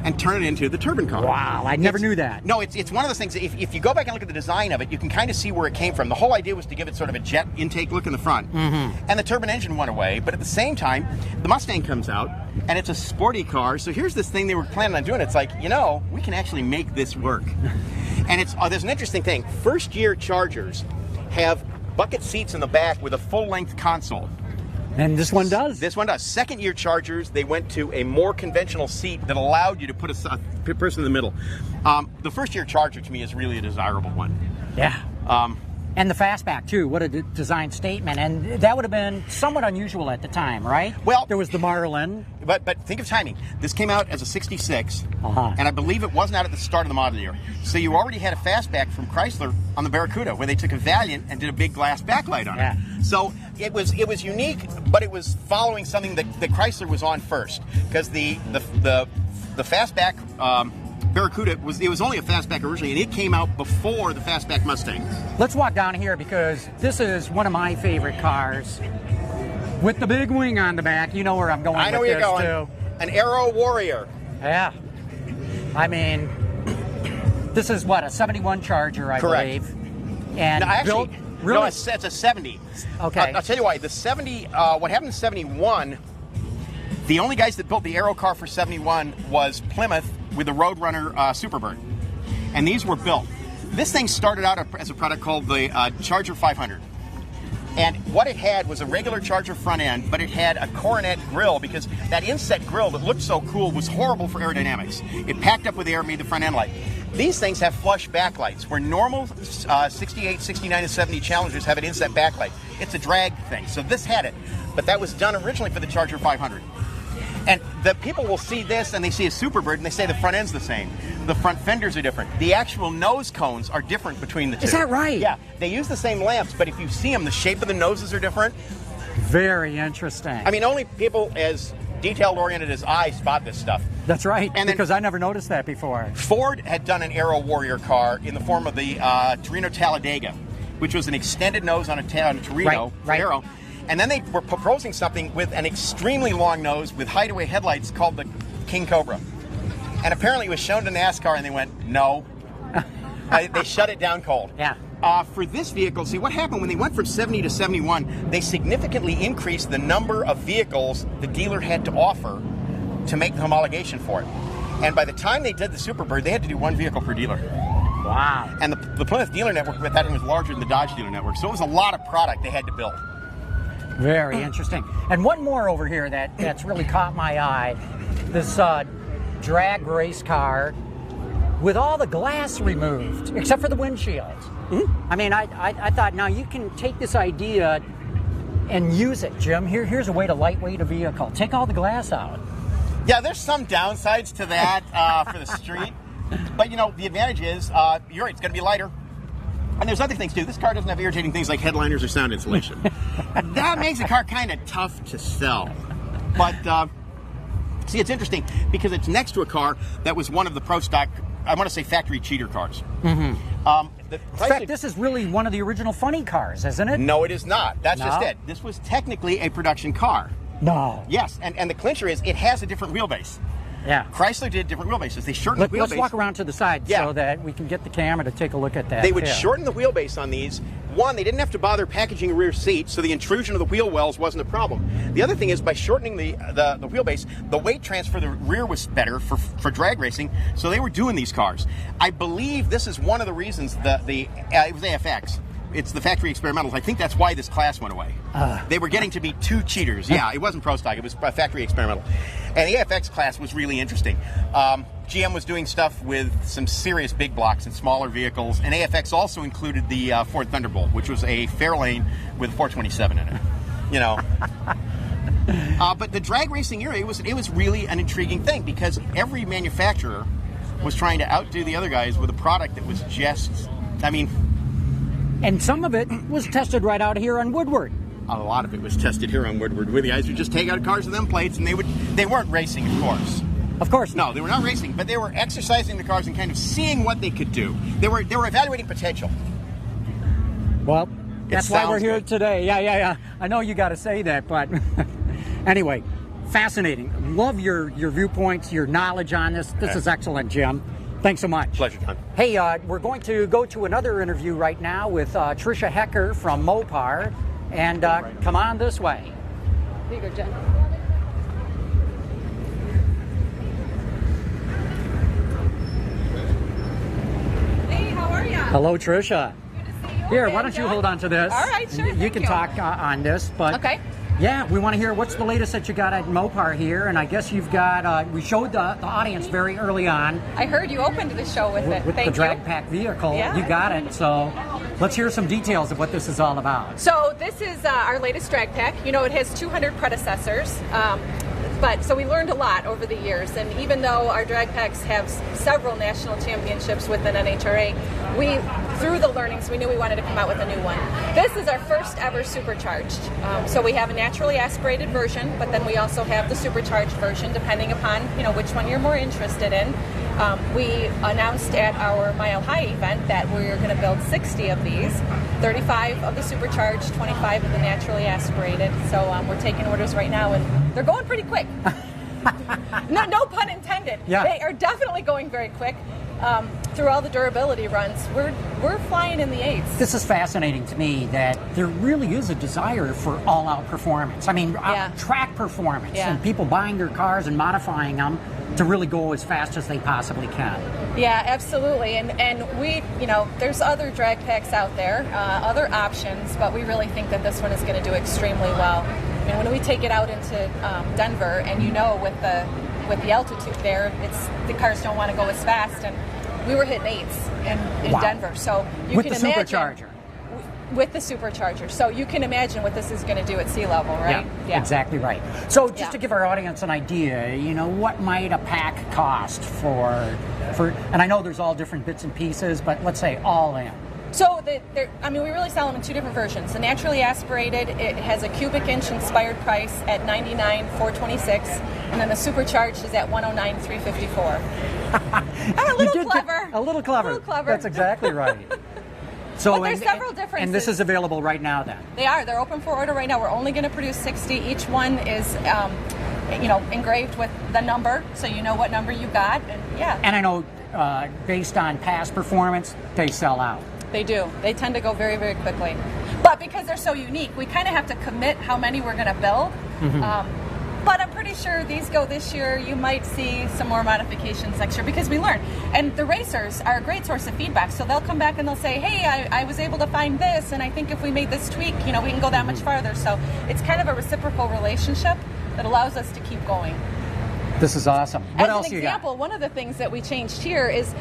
and turn it into the turbine car. Wow, I never knew that. No, it's one of those things, if you go back and look at the design of it, you can kind of see where it came from. The whole idea was to give it sort of a jet intake look in the front. Mm-hmm. And the turbine engine went away, but at the same time, the Mustang comes out, and it's a sporty car, so here's this thing they were planning on doing. It's like, you know, we can actually make this work. And there's an interesting thing. First-year Chargers have bucket seats in the back with a full-length console. And this one does? This one does. Second-year Chargers, they went to a more conventional seat that allowed you to put a person in the middle. The first-year Charger, to me, is really a desirable one. Yeah. And the fastback, too. What a design statement. And that would have been somewhat unusual at the time, right? Well, there was the Marlin. But think of timing. This came out as a 66, Uh-huh. and I believe it wasn't out at the start of the model year. So you already had a fastback from Chrysler on the Barracuda, where they took a Valiant and did a big glass backlight on it. So it was unique, but it was following something that Chrysler was on first, because the fastback Barracuda was only a fastback originally, and it came out before the fastback Mustang. Let's walk down here, because this is one of my favorite cars with the big wing on the back. You know where I'm going. I know with where you're this going. Too. An Aero Warrior. Yeah. I mean, this is what, a 71 Charger, I Correct. believe. And no, actually, built, really? no, it's a 70. Okay. I'll tell you why. The 70, what happened in 71, the only guys that built the Aero car for 71 was Plymouth with the Roadrunner Superbird. And these were built. This thing started out as a product called the Charger 500. And what it had was a regular Charger front end, but it had a Coronet grille, because that inset grille that looked so cool was horrible for aerodynamics. It packed up with air, made the front end light. These things have flush backlights, where normal 68, 69, and 70 Challengers have an inset backlight. It's a drag thing, so this had it. But that was done originally for the Charger 500. And the people will see this and they see a Superbird and they say the front end's the same. The front fenders are different. The actual nose cones are different between the two. Is that right? Yeah. They use the same lamps, but if you see them, the shape of the noses are different. Very interesting. I mean, only people as detail-oriented as I spot this stuff. That's right, and because I never noticed that before. Ford had done an Aero Warrior car in the form of the Torino Talladega, which was an extended nose on a Torino for Aero. And then they were proposing something with an extremely long nose with hideaway headlights called the King Cobra. And apparently it was shown to NASCAR and they went, no. They shut it down cold. Yeah. For this vehicle, see what happened when they went from 70 to 71, they significantly increased the number of vehicles the dealer had to offer to make the homologation for it. And by the time they did the Superbird, they had to do one vehicle per dealer. Wow. And the Plymouth dealer network at that time was larger than the Dodge dealer network, so it was a lot of product they had to build. Very interesting. And one more over here that's really caught my eye. This drag race car with all the glass removed, except for the windshield. Mm-hmm. I mean, I thought, now you can take this idea and use it, Jim. Here's a way to lightweight a vehicle. Take all the glass out. Yeah, there's some downsides to that for the street. But, you know, the advantage is, you're right, it's going to be lighter. And there's other things, too. This car doesn't have irritating things like headliners or sound insulation. That makes the car kind of tough to sell. But, see, it's interesting because it's next to a car that was one of the Pro Stock, I want to say factory cheater cars. Mm-hmm. In fact, this is really one of the original funny cars, isn't it? No, it is not. That's just it. This was technically a production car. No. Yes, and the clincher is it has a different wheelbase. Yeah. Chrysler did different wheelbases. They shortened the wheelbase. Let's walk around to the side so that we can get the camera to take a look at that. They would shorten the wheelbase on these. One, they didn't have to bother packaging a rear seat, so the intrusion of the wheel wells wasn't a problem. The other thing is, by shortening the wheelbase, the weight transfer the rear was better for drag racing, so they were doing these cars. I believe this is one of the reasons that it was AFX. It's the factory experimentals. I think that's why this class went away. They were getting to be two cheaters. Yeah, it wasn't Pro Stock. It was factory experimental. And the AFX class was really interesting. GM was doing stuff with some serious big blocks and smaller vehicles. And AFX also included the Ford Thunderbolt, which was a Fairlane with a 427 in it. You know. But the drag racing era, it was really an intriguing thing because every manufacturer was trying to outdo the other guys with a product that was just, I mean... And some of it was tested right out here on Woodward. A lot of it was tested here on Woodward, where the guys would just take out cars with them plates, and they weren't racing, of course. Of course. No, they were not racing, but they were exercising the cars and kind of seeing what they could do. They were evaluating potential. Well, that's why we're here today. Yeah. I know you got to say that, but anyway, fascinating. Love your viewpoints, your knowledge on this. This is excellent, Jim. Thanks so much. Pleasure, John. Hey, we're going to go to another interview right now with Tricia Hecker from Mopar, and come on this way. Here you go, Jen. Hey, how are you? Hello, Tricia. Good to see you. Here, again, why don't you John? hold on to this? All right, sure. You can talk on this, but okay. Yeah, we want to hear what's the latest that you got at Mopar here, and I guess you've got. We showed the audience very early on. I heard you opened the show with it. With Thank the drag you. pack vehicle. Yeah. You got it. So let's hear some details of what this is all about. So this is our latest drag pack. You know, it has 200 predecessors. But so we learned a lot over the years, and even though our drag packs have several national championships within NHRA, through the learnings, we knew we wanted to come out with a new one. This is our first ever supercharged. So we have a naturally aspirated version, but then we also have the supercharged version, depending upon which one you're more interested in. We announced at our Mile High event that we're going to build 60 of these, 35 of the supercharged, 25 of the naturally aspirated. So we're taking orders right now, and they're going pretty quick. No pun intended. Yeah. They are definitely going very quick. Through all the durability runs, we're flying in the 8s. This is fascinating to me that there really is a desire for all-out performance. I mean, track performance, and people buying their cars and modifying them to really go as fast as they possibly can. Yeah, absolutely. And we, there's other drag packs out there, other options, but we really think that this one is going to do extremely well. And when we take it out into Denver, and with the altitude there, the cars don't want to go as fast, and we were hitting 8s in Denver. So you with can the imagine supercharger. With the supercharger. So you can imagine what this is going to do at sea level, right? Yeah, exactly right. So just to give our audience an idea, what might a pack cost for and I know there's all different bits and pieces, but let's say all in. So, we really sell them in two different versions. The naturally aspirated, it has a cubic inch inspired price at $99,426, and then the supercharged is at $109,354. I'm a little clever. A little clever. That's exactly right. So, but there's several differences. And this is available right now then? They are. They're open for order right now. We're only going to produce 60. Each one is, engraved with the number, so you know what number you got. And I know, based on past performance, they sell out. They do. They tend to go very, very quickly. But because they're so unique, we kind of have to commit how many we're going to build. Mm-hmm. But I'm pretty sure these go this year. You might see some more modifications next year because we learn. And the racers are a great source of feedback. So they'll come back and they'll say, hey, I was able to find this, and I think if we made this tweak, we can go that much farther. So it's kind of a reciprocal relationship that allows us to keep going. This is awesome. What else you got? As an example, one of the things that we changed here is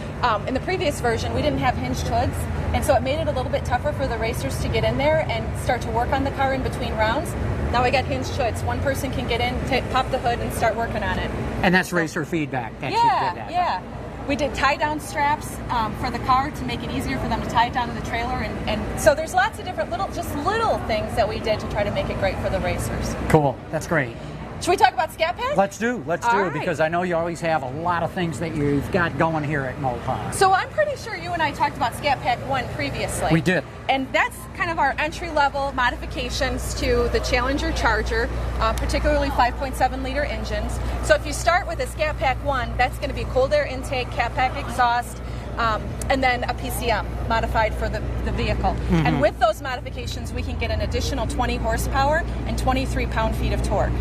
in the previous version, we didn't have hinged hoods. And so it made it a little bit tougher for the racers to get in there and start to work on the car in between rounds. Now we got hinged hoods. One person can get in, pop the hood, and start working on it. And that's racer feedback that you did that. Yeah. We did tie-down straps for the car to make it easier for them to tie it down to the trailer. And so there's lots of different little things that we did to try to make it great for the racers. Cool. That's great. Should we talk about Scat Pack? Let's do it, because I know you always have a lot of things that you've got going here at Mopar. So I'm pretty sure you and I talked about Scat Pack 1 previously. We did. And that's kind of our entry-level modifications to the Challenger Charger, particularly 5.7-liter engines. So if you start with a Scat Pack 1, that's going to be cold air intake, cat pack exhaust, and then a PCM modified for the vehicle. Mm-hmm. And with those modifications, we can get an additional 20 horsepower and 23 pound-feet of torque.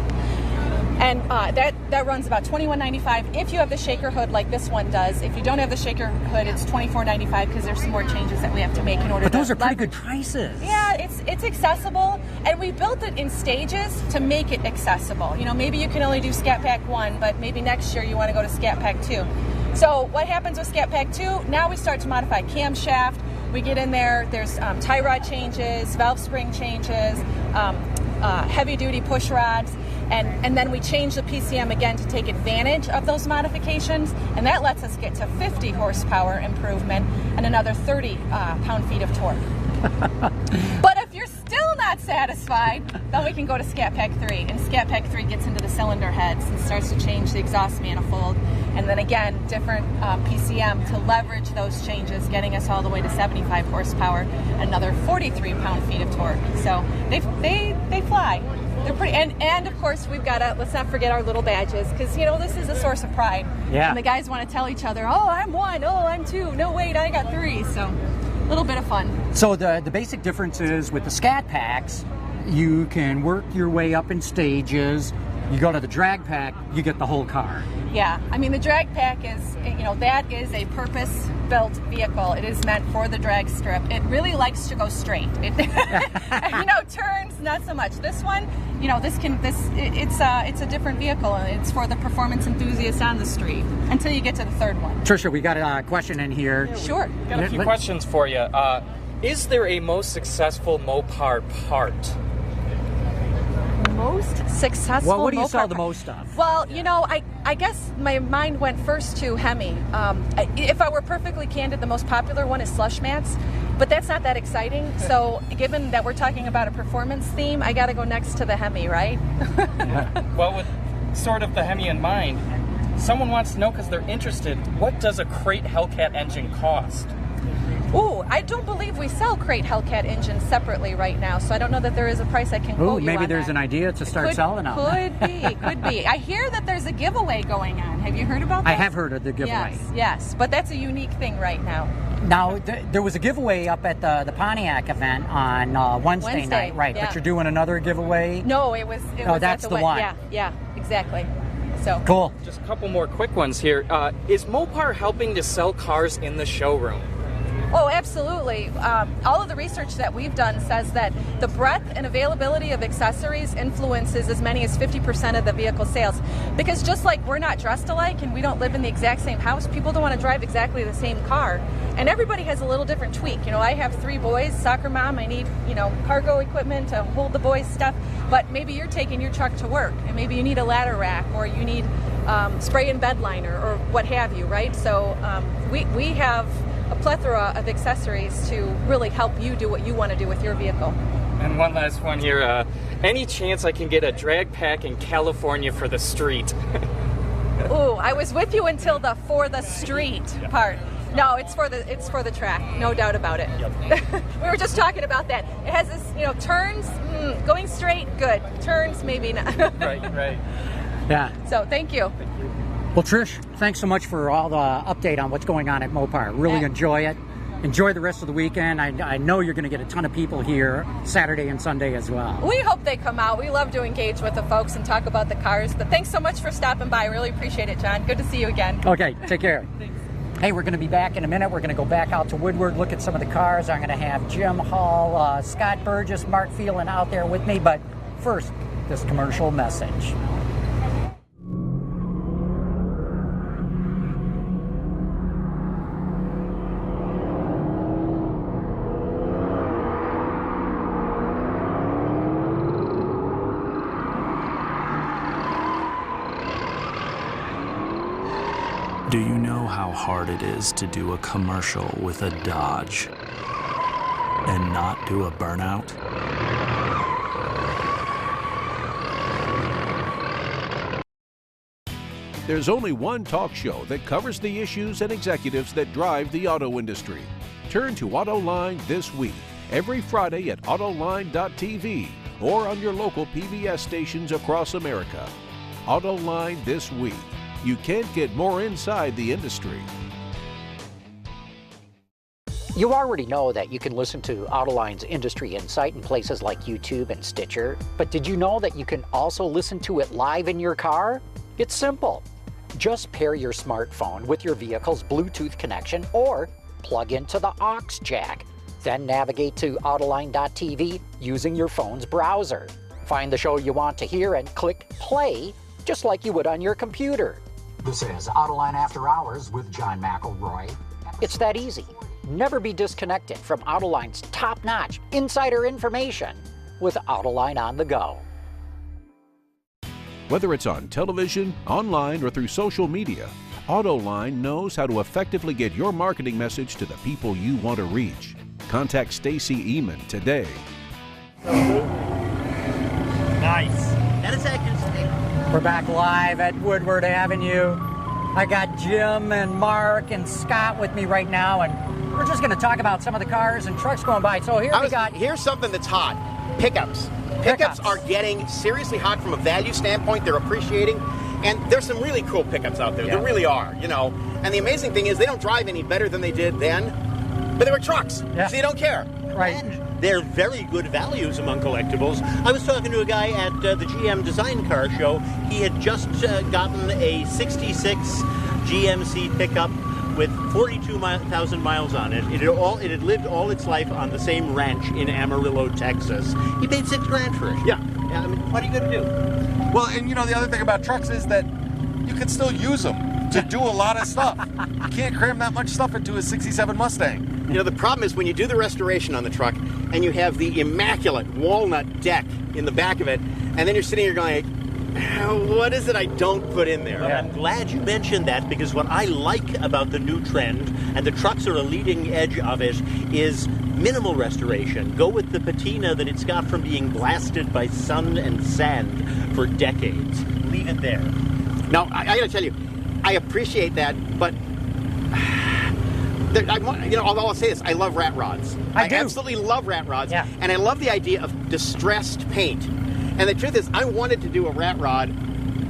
And that runs about $21.95 if you have the shaker hood like this one does. If you don't have the shaker hood, it's $24.95 because there's some more changes that we have to make in order to... But those are pretty good prices. Yeah, it's accessible, and we built it in stages to make it accessible. Maybe you can only do Scat Pack 1, but maybe next year you want to go to Scat Pack 2. So what happens with Scat Pack 2? Now we start to modify camshaft. We get in there, there's tie rod changes, valve spring changes, heavy-duty push rods. And then we change the PCM again to take advantage of those modifications, and that lets us get to 50 horsepower improvement and another 30 pound-feet of torque. But if you're still not satisfied, then we can go to Scat Pack 3, and Scat Pack 3 gets into the cylinder heads and starts to change the exhaust manifold, and then again, different PCM to leverage those changes, getting us all the way to 75 horsepower, another 43 pound-feet of torque. So they fly. They're pretty, and of course we've got to, let's not forget our little badges, because you know this is a source of pride. Yeah. And the guys want to tell each other, oh, I'm 1, oh, I'm 2, no wait, I got 3. So a little bit of fun. So the basic difference is with the Scat Packs, you can work your way up in stages. You go to the Drag Pack, you get the whole car. Yeah, I mean the Drag Pack is, you know, that is a purpose-built vehicle. It is meant for the drag strip. It really likes to go straight. It, you know, turns not so much. This one, you know, it's a different vehicle, and it's for the performance enthusiasts on the street. Until you get to the third one. Tricia, we got a question in here. Yeah, sure. Got a few questions for you. Is there a most successful Mopar part? Most successful. Well, what do you Mopar sell the most of? Well, you know, I guess my mind went first to Hemi. If I were perfectly candid, the most popular one is slush mats, but that's not that exciting. So, given that we're talking about a performance theme, I got to go next to the Hemi, right? Well, with sort of the Hemi in mind, someone wants to know because they're interested. What does a crate Hellcat engine cost? Ooh, I don't believe we sell crate Hellcat engines separately right now, so I don't know that there is a price I can quote you maybe on there's that. an idea to start selling them. Could be. I hear that there's a giveaway going on. Have you heard about that? I have heard of the giveaway. Yes, but that's a unique thing right now. Now, there was a giveaway up at the Pontiac event on Wednesday night, right? Yeah. But you're doing another giveaway? No, it was that's at the one. Yeah, exactly. So cool. Just a couple more quick ones here. Is Mopar helping to sell cars in the showroom? Oh, absolutely. All of the research that we've done says that the breadth and availability of accessories influences as many as 50% of the vehicle sales. Because just like we're not dressed alike and we don't live in the exact same house, people don't want to drive exactly the same car. And everybody has a little different tweak. You know, I have 3 boys, soccer mom, I need, you know, cargo equipment to hold the boys' stuff. But maybe you're taking your truck to work and maybe you need a ladder rack or you need spray and bed liner or what have you, right? So we have a plethora of accessories to really help you do what you want to do with your vehicle. And one last one here. Any chance I can get a drag pack in California for the street? Ooh, I was with you until the for the street part. No, it's for the track, no doubt about it. Yep. We were just talking about that. It has this, you know, turns, going straight, good. Turns, maybe not. Right. Yeah. So, thank you. Well, Trish, thanks so much for all the update on what's going on at Mopar. Really enjoy it. Enjoy the rest of the weekend. I know you're going to get a ton of people here Saturday and Sunday as well. We hope they come out. We love to engage with the folks and talk about the cars. But thanks so much for stopping by. I really appreciate it, John. Good to see you again. Okay, take care. Hey, we're going to be back in a minute. We're going to go back out to Woodward, look at some of the cars. I'm going to have Jim Hall, Scott Burgess, Mark Phelan out there with me. But first, this commercial message. Do you know how hard it is to do a commercial with a Dodge and not do a burnout? There's only one talk show that covers the issues and executives that drive the auto industry. Turn to Autoline this week, every Friday at Autoline.tv or on your local PBS stations across America. Autoline this week. You can't get more inside the industry. You already know that you can listen to Autoline's Industry Insight in places like YouTube and Stitcher, but did you know that you can also listen to it live in your car? It's simple. Just pair your smartphone with your vehicle's Bluetooth connection or plug into the aux jack. Then navigate to Autoline.tv using your phone's browser. Find the show you want to hear and click play, just like you would on your computer. This is Autoline After Hours with John McElroy. It's that easy. Never be disconnected from Autoline's top-notch insider information with Autoline on the go. Whether it's on television, online, or through social media, Autoline knows how to effectively get your marketing message to the people you want to reach. Contact Stacy Eman today. Nice. That is accurate. We're back live at Woodward Avenue. I got Jim and Mark and Scott with me right now, and we're just going to talk about some of the cars and trucks going by. So here's something that's hot. Pickups. Pickups are getting seriously hot from a value standpoint. They're appreciating. And there's some really cool pickups out there. Yeah. There really are, you know. And the amazing thing is they don't drive any better than they did then, but they were trucks. Yeah. So you don't care. Right. And they're very good values among collectibles. I was talking to a guy at the GM Design Car Show. He had just gotten a 66 GMC pickup with 42,000 miles on it. It had lived all its life on the same ranch in Amarillo, Texas. He paid $6,000 for it. Yeah. I mean, what are you going to do? Well, and you know, the other thing about trucks is that you can still use them to do a lot of stuff. You can't cram that much stuff into a 67 Mustang. You know, the problem is when you do the restoration on the truck and you have the immaculate walnut deck in the back of it, and then you're sitting here going, what is it I don't put in there? Well, I'm glad you mentioned that, because what I like about the new trend, and the trucks are a leading edge of it, is minimal restoration. Go with the patina that it's got from being blasted by sun and sand for decades. Leave it there. Now, I got to tell you, I appreciate that, but although I'll say this, I love rat rods. I absolutely love rat rods, and I love the idea of distressed paint. And the truth is, I wanted to do a rat rod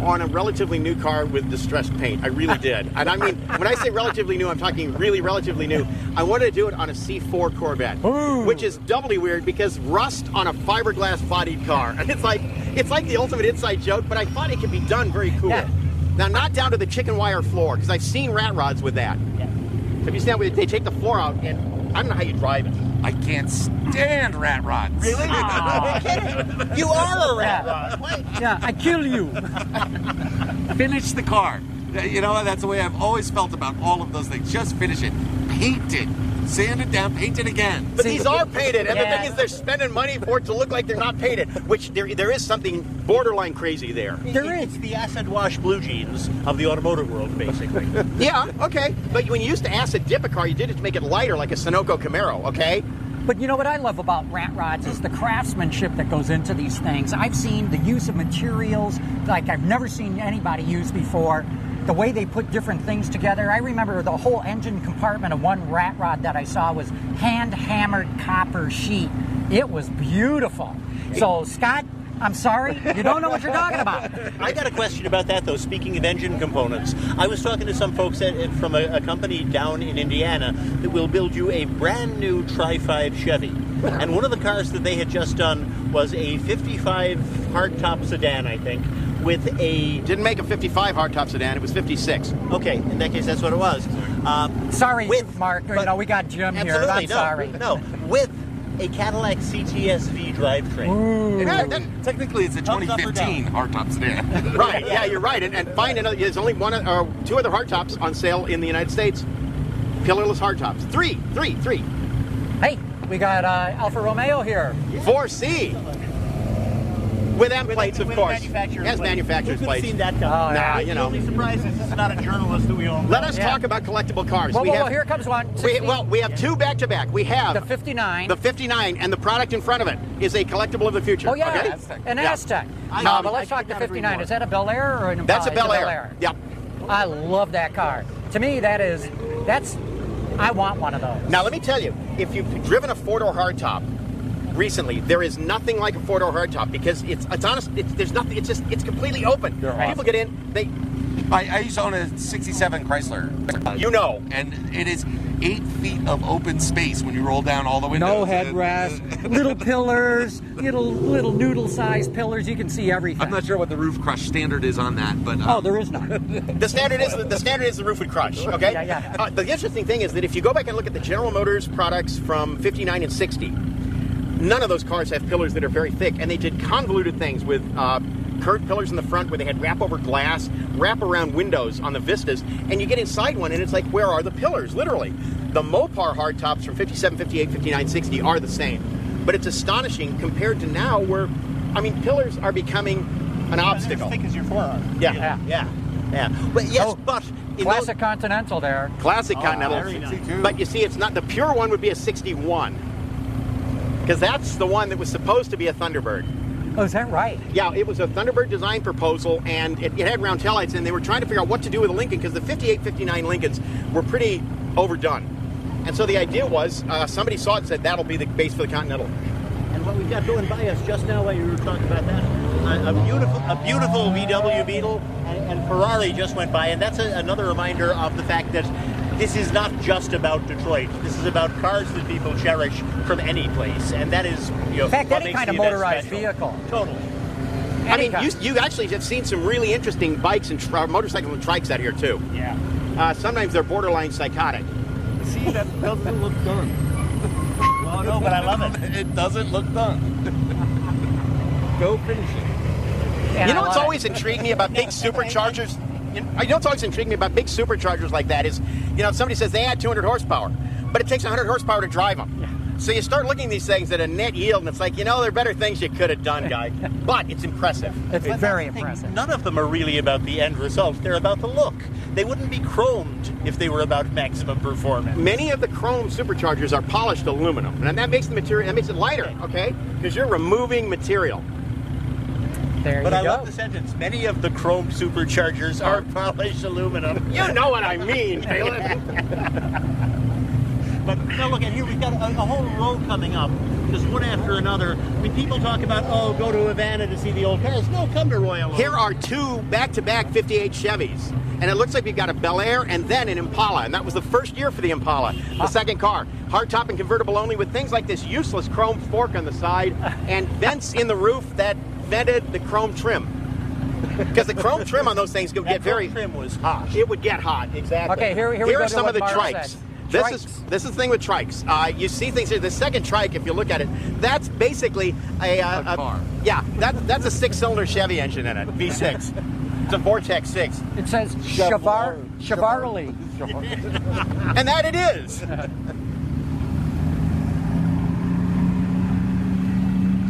on a relatively new car with distressed paint. I really did. And I mean, when I say relatively new, I'm talking really relatively new. I wanted to do it on a C4 Corvette, which is doubly weird because rust on a fiberglass bodied car. And it's like the ultimate inside joke, but I thought it could be done very cool. Yeah. Now, not down to the chicken wire floor, because I've seen rat rods with that. Yeah. Have you seen that? They take the floor out, and I don't know how you drive it. I can't stand rat rods. Really? You are a rat rod. Yeah, I kill you. Finish the car. You know, that's the way I've always felt about all of those things. Just finish it. Paint it. Sand it down, paint it again. But these are painted, and the thing is they're spending money for it to look like they're not painted, which there is something borderline crazy there. It's the acid wash blue jeans of the automotive world, basically. Yeah, okay. But when you used to acid dip a car, you did it to make it lighter, like a Sunoco Camaro, okay? But you know what I love about rat rods is the craftsmanship that goes into these things. I've seen the use of materials like I've never seen anybody use before. The way they put different things together. I remember the whole engine compartment of one rat rod that I saw was hand-hammered copper sheet. It was beautiful. So, Scott, I'm sorry, you don't know what you're talking about. I got a question about that, though. Speaking of engine components, I was talking to some folks from a company down in Indiana that will build you a brand new Tri-5 Chevy. And one of the cars that they had just done was a 55 hardtop sedan, I think, with a... Didn't make a 55 hardtop sedan, it was 56. Okay, in that case, that's what it was. Sorry, Mark, we got Jim here, I'm sorry. No, with a Cadillac CTS-V drivetrain. Technically, it's a 2015 hardtop sedan. Right, yeah, you're right. And find another, there's only one or two other hardtops on sale in the United States. Pillarless hardtops. Three. Hey, we got Alfa Romeo here. 4C. With M plates, of course. Has manufacturer's plates. Seen that guy. Nah, you know. The only surprise is this is not a journalist that we own. Let us talk about collectible cars. Whoa, here comes one. We have two back-to-back. We have the 59. The 59, and the product in front of it is a collectible of the future. Oh, yeah. Okay? An Aztec. No, but let's talk the 59. Is that a Bel Air or an Impala? That's a Bel Air. Yep. I love that car. To me, I want one of those. Now, let me tell you, if you've driven a four-door hardtop recently, there is nothing like a four-door hardtop because it's honest. There's nothing. It's completely open. People get in. I used to own a 67 Chrysler. You know. And it is 8 feet of open space when you roll down all the windows. No headrest, little pillars, little noodle-sized pillars. You can see everything. I'm not sure what the roof crush standard is on that, but there is none. The standard is the roof would crush. Okay. Yeah. The interesting thing is that if you go back and look at the General Motors products from 59 and 60. None of those cars have pillars that are very thick, and they did convoluted things with curved pillars in the front where they had wrap-over glass, wrap-around windows on the Vistas, and you get inside one, and it's like, where are the pillars, literally? The Mopar hardtops from 57, 58, 59, 60 are the same, but it's astonishing compared to now where, I mean, pillars are becoming an obstacle. As thick as your forearm. Yeah. But yes, but classic Continental there. Classic Continental. Nice. But you see, it's not the pure one. Would be a 61, because that's the one that was supposed to be a Thunderbird. Oh, is that right? Yeah, it was a Thunderbird design proposal, and it had round taillights, and they were trying to figure out what to do with the Lincoln, because the 58, 59 Lincolns were pretty overdone. And so the idea was, somebody saw it and said, that'll be the base for the Continental. And what we've got going by us just now while you were talking about that, a beautiful VW Beetle, and Ferrari just went by, and that's another reminder of the fact that this is not just about Detroit. This is about cars that people cherish from any place, and that is, in fact, any kind of motorized vehicle. Totally. I mean, you actually have seen some really interesting bikes and motorcycles and trikes out here too. Yeah. Sometimes they're borderline psychotic. See, that doesn't look done. Oh no, but I love it. It doesn't look done. Go finish it. You know what's always intrigued me about big superchargers? You know what's always intrigued me about big superchargers like that is, somebody says they add 200 horsepower, but it takes 100 horsepower to drive them. Yeah. So you start looking at these things at a net yield, and it's like, there are better things you could have done, guy. But it's impressive. It's very impressive. None of them are really about the end result. They're about the look. They wouldn't be chromed if they were about maximum performance. Many of the chrome superchargers are polished aluminum, and that makes the material, that makes it lighter, okay? Because you're removing material. But I love the sentence. Many of the chromed superchargers are polished aluminum. You know what I mean, Phelan. But now look, and here we've got a whole row coming up, just one after another. I mean, people talk about, go to Havana to see the old cars. No, come to Royal Oak. Here are two back-to-back 58 Chevys, and it looks like we've got a Bel Air and then an Impala, and that was the first year for the Impala, the second car. Hardtop and convertible only, with things like this useless chrome fork on the side and vents in the roof that vented the chrome trim. Because the chrome trim on those things would get very... trim was hot. It would get hot, exactly. Okay, here we go are some of the Mark trikes. said. This is the thing with trikes. You see things here. The second trike, if you look at it, that's basically a car. Yeah, that's a 6-cylinder Chevy engine in it, V6. It's a Vortex 6. It says Chevrolet. And that it is.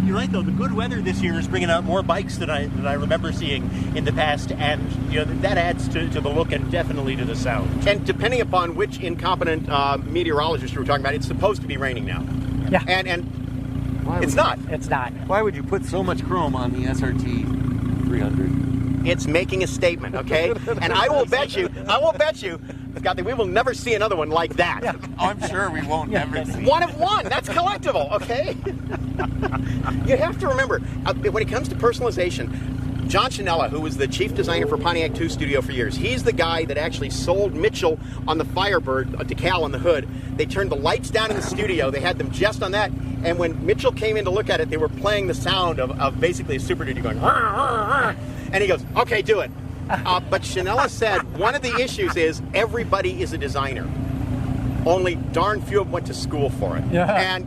You're right, though. The good weather this year is bringing out more bikes than I remember seeing in the past, and that adds to the look and definitely to the sound. And depending upon which incompetent meteorologist you were talking about, it's supposed to be raining now. Yeah. And it's not. It's not. Why would you put so much chrome on the SRT 300? It's making a statement, okay? And I will bet you, Scott, that we will never see another one like that. Yeah. I'm sure we won't ever see. One of one. That's collectible, okay? You have to remember, when it comes to personalization, John Chinella, who was the chief designer for Pontiac 2 Studio for years, he's the guy that actually sold Mitchell on the Firebird, a decal on the hood. They turned the lights down in the studio. They had them just on that. And when Mitchell came in to look at it, they were playing the sound of basically a Super Duty going, "Rah, rah, rah." And he goes, okay, do it. But Chinella said one of the issues is everybody is a designer. Only darn few of them went to school for it. Yeah.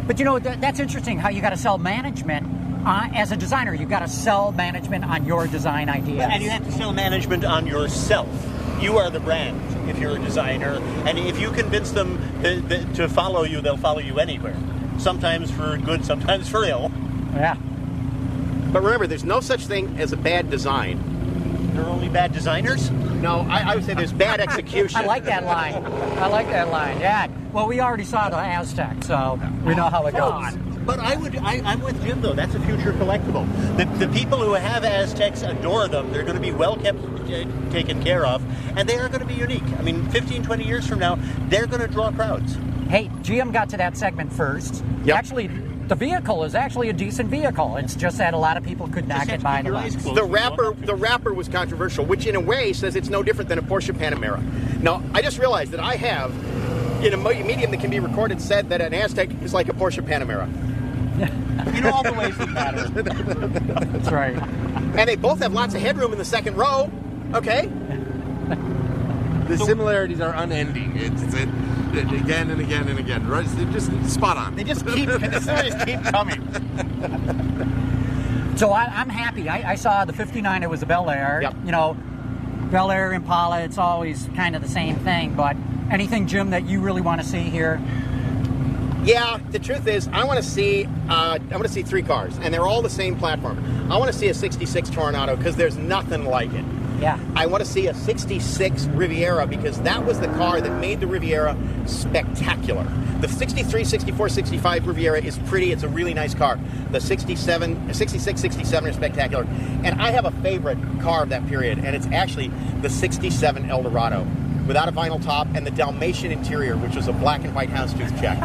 But that's interesting how you got to sell management as a designer. You got to sell management on your design ideas. And you have to sell management on yourself. You are the brand if you're a designer, and if you convince them to follow you, they'll follow you anywhere. Sometimes for good, sometimes for ill. Yeah. But remember, there's no such thing as a bad design. There are only bad designers? No, I would say there's bad execution. I like that line. Yeah. Well, we already saw the Aztec, so we know how it goes. But I'm with Jim, though. That's a future collectible. The people who have Aztecs adore them. They're going to be well kept, taken care of, and they are going to be unique. I mean, 15, 20 years from now, they're going to draw crowds. Hey, GM got to that segment first. Yep. Actually, the vehicle is actually a decent vehicle. It's just that a lot of people could not get by the lights. The wrapper was controversial, which in a way says it's no different than a Porsche Panamera. Now, I just realized that I have, in a medium that can be recorded, said that an Aztec is like a Porsche Panamera. You know all the ways that matter. That's right. And they both have lots of headroom in the second row. Okay? The similarities are unending. It's again and again and again. Right? They're just spot on. They just keep coming. So I'm happy. I saw the 59. It was a Bel Air. Yep. Bel Air, Impala. It's always kind of the same thing. But anything, Jim, that you really want to see here? Yeah, the truth is, I want to see 3 cars, and they're all the same platform. I want to see a 66 Toronado because there's nothing like it. Yeah. I want to see a 66 Riviera because that was the car that made the Riviera spectacular. The 63, 64, 65 Riviera is pretty. It's a really nice car. The 66, 67 are spectacular. And I have a favorite car of that period, and it's actually the 67 Eldorado without a vinyl top and the Dalmatian interior, which was a black and white houndstooth check.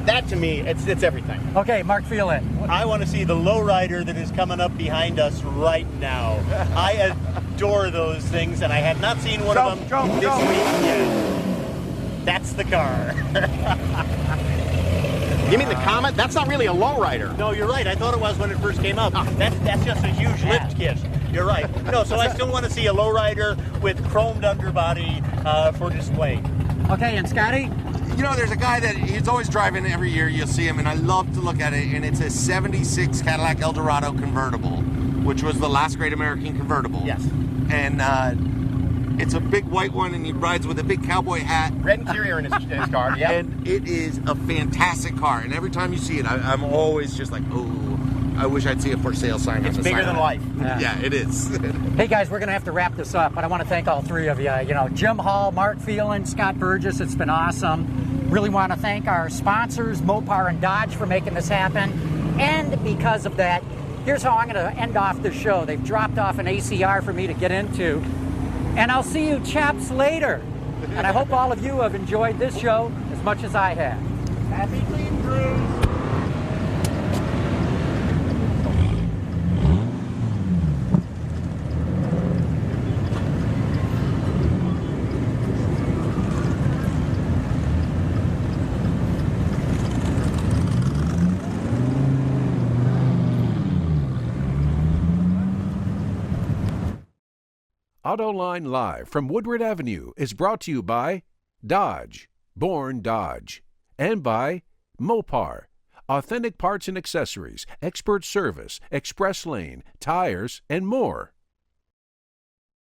That, to me, it's everything. Okay, Mark Phelan. I want to see the lowrider that is coming up behind us right now. I adore those things, and I had not seen one of them this week yet. That's the car. You mean the Comet? That's not really a lowrider. No, you're right. I thought it was when it first came up. That's just a huge lift kit. You're right. No, so I still want to see a lowrider with chromed underbody for display. Okay, and Scotty? You know, there's a guy that he's always driving every year. You'll see him, and I love to look at it. And it's a '76 Cadillac Eldorado convertible, which was the last great American convertible. Yes. And it's a big white one, and he rides with a big cowboy hat. Red interior in his car, yeah. And it is a fantastic car. And every time you see it, I'm always just like, oh, I wish I'd see a for sale sign. It's bigger than life. Yeah, it is. Hey guys, we're going to have to wrap this up, but I want to thank all 3 of you. You know, Jim Hall, Mark Phelan, Scott Burgess, it's been awesome. Really want to thank our sponsors, Mopar and Dodge, for making this happen. And because of that, here's how I'm going to end off the show. They've dropped off an ACR for me to get into. And I'll see you chaps later. And I hope all of you have enjoyed this show as much as I have. Happy clean cruise. Autoline Live from Woodward Avenue is brought to you by Dodge, born Dodge, and by Mopar, authentic parts and accessories, expert service, express lane, tires, and more.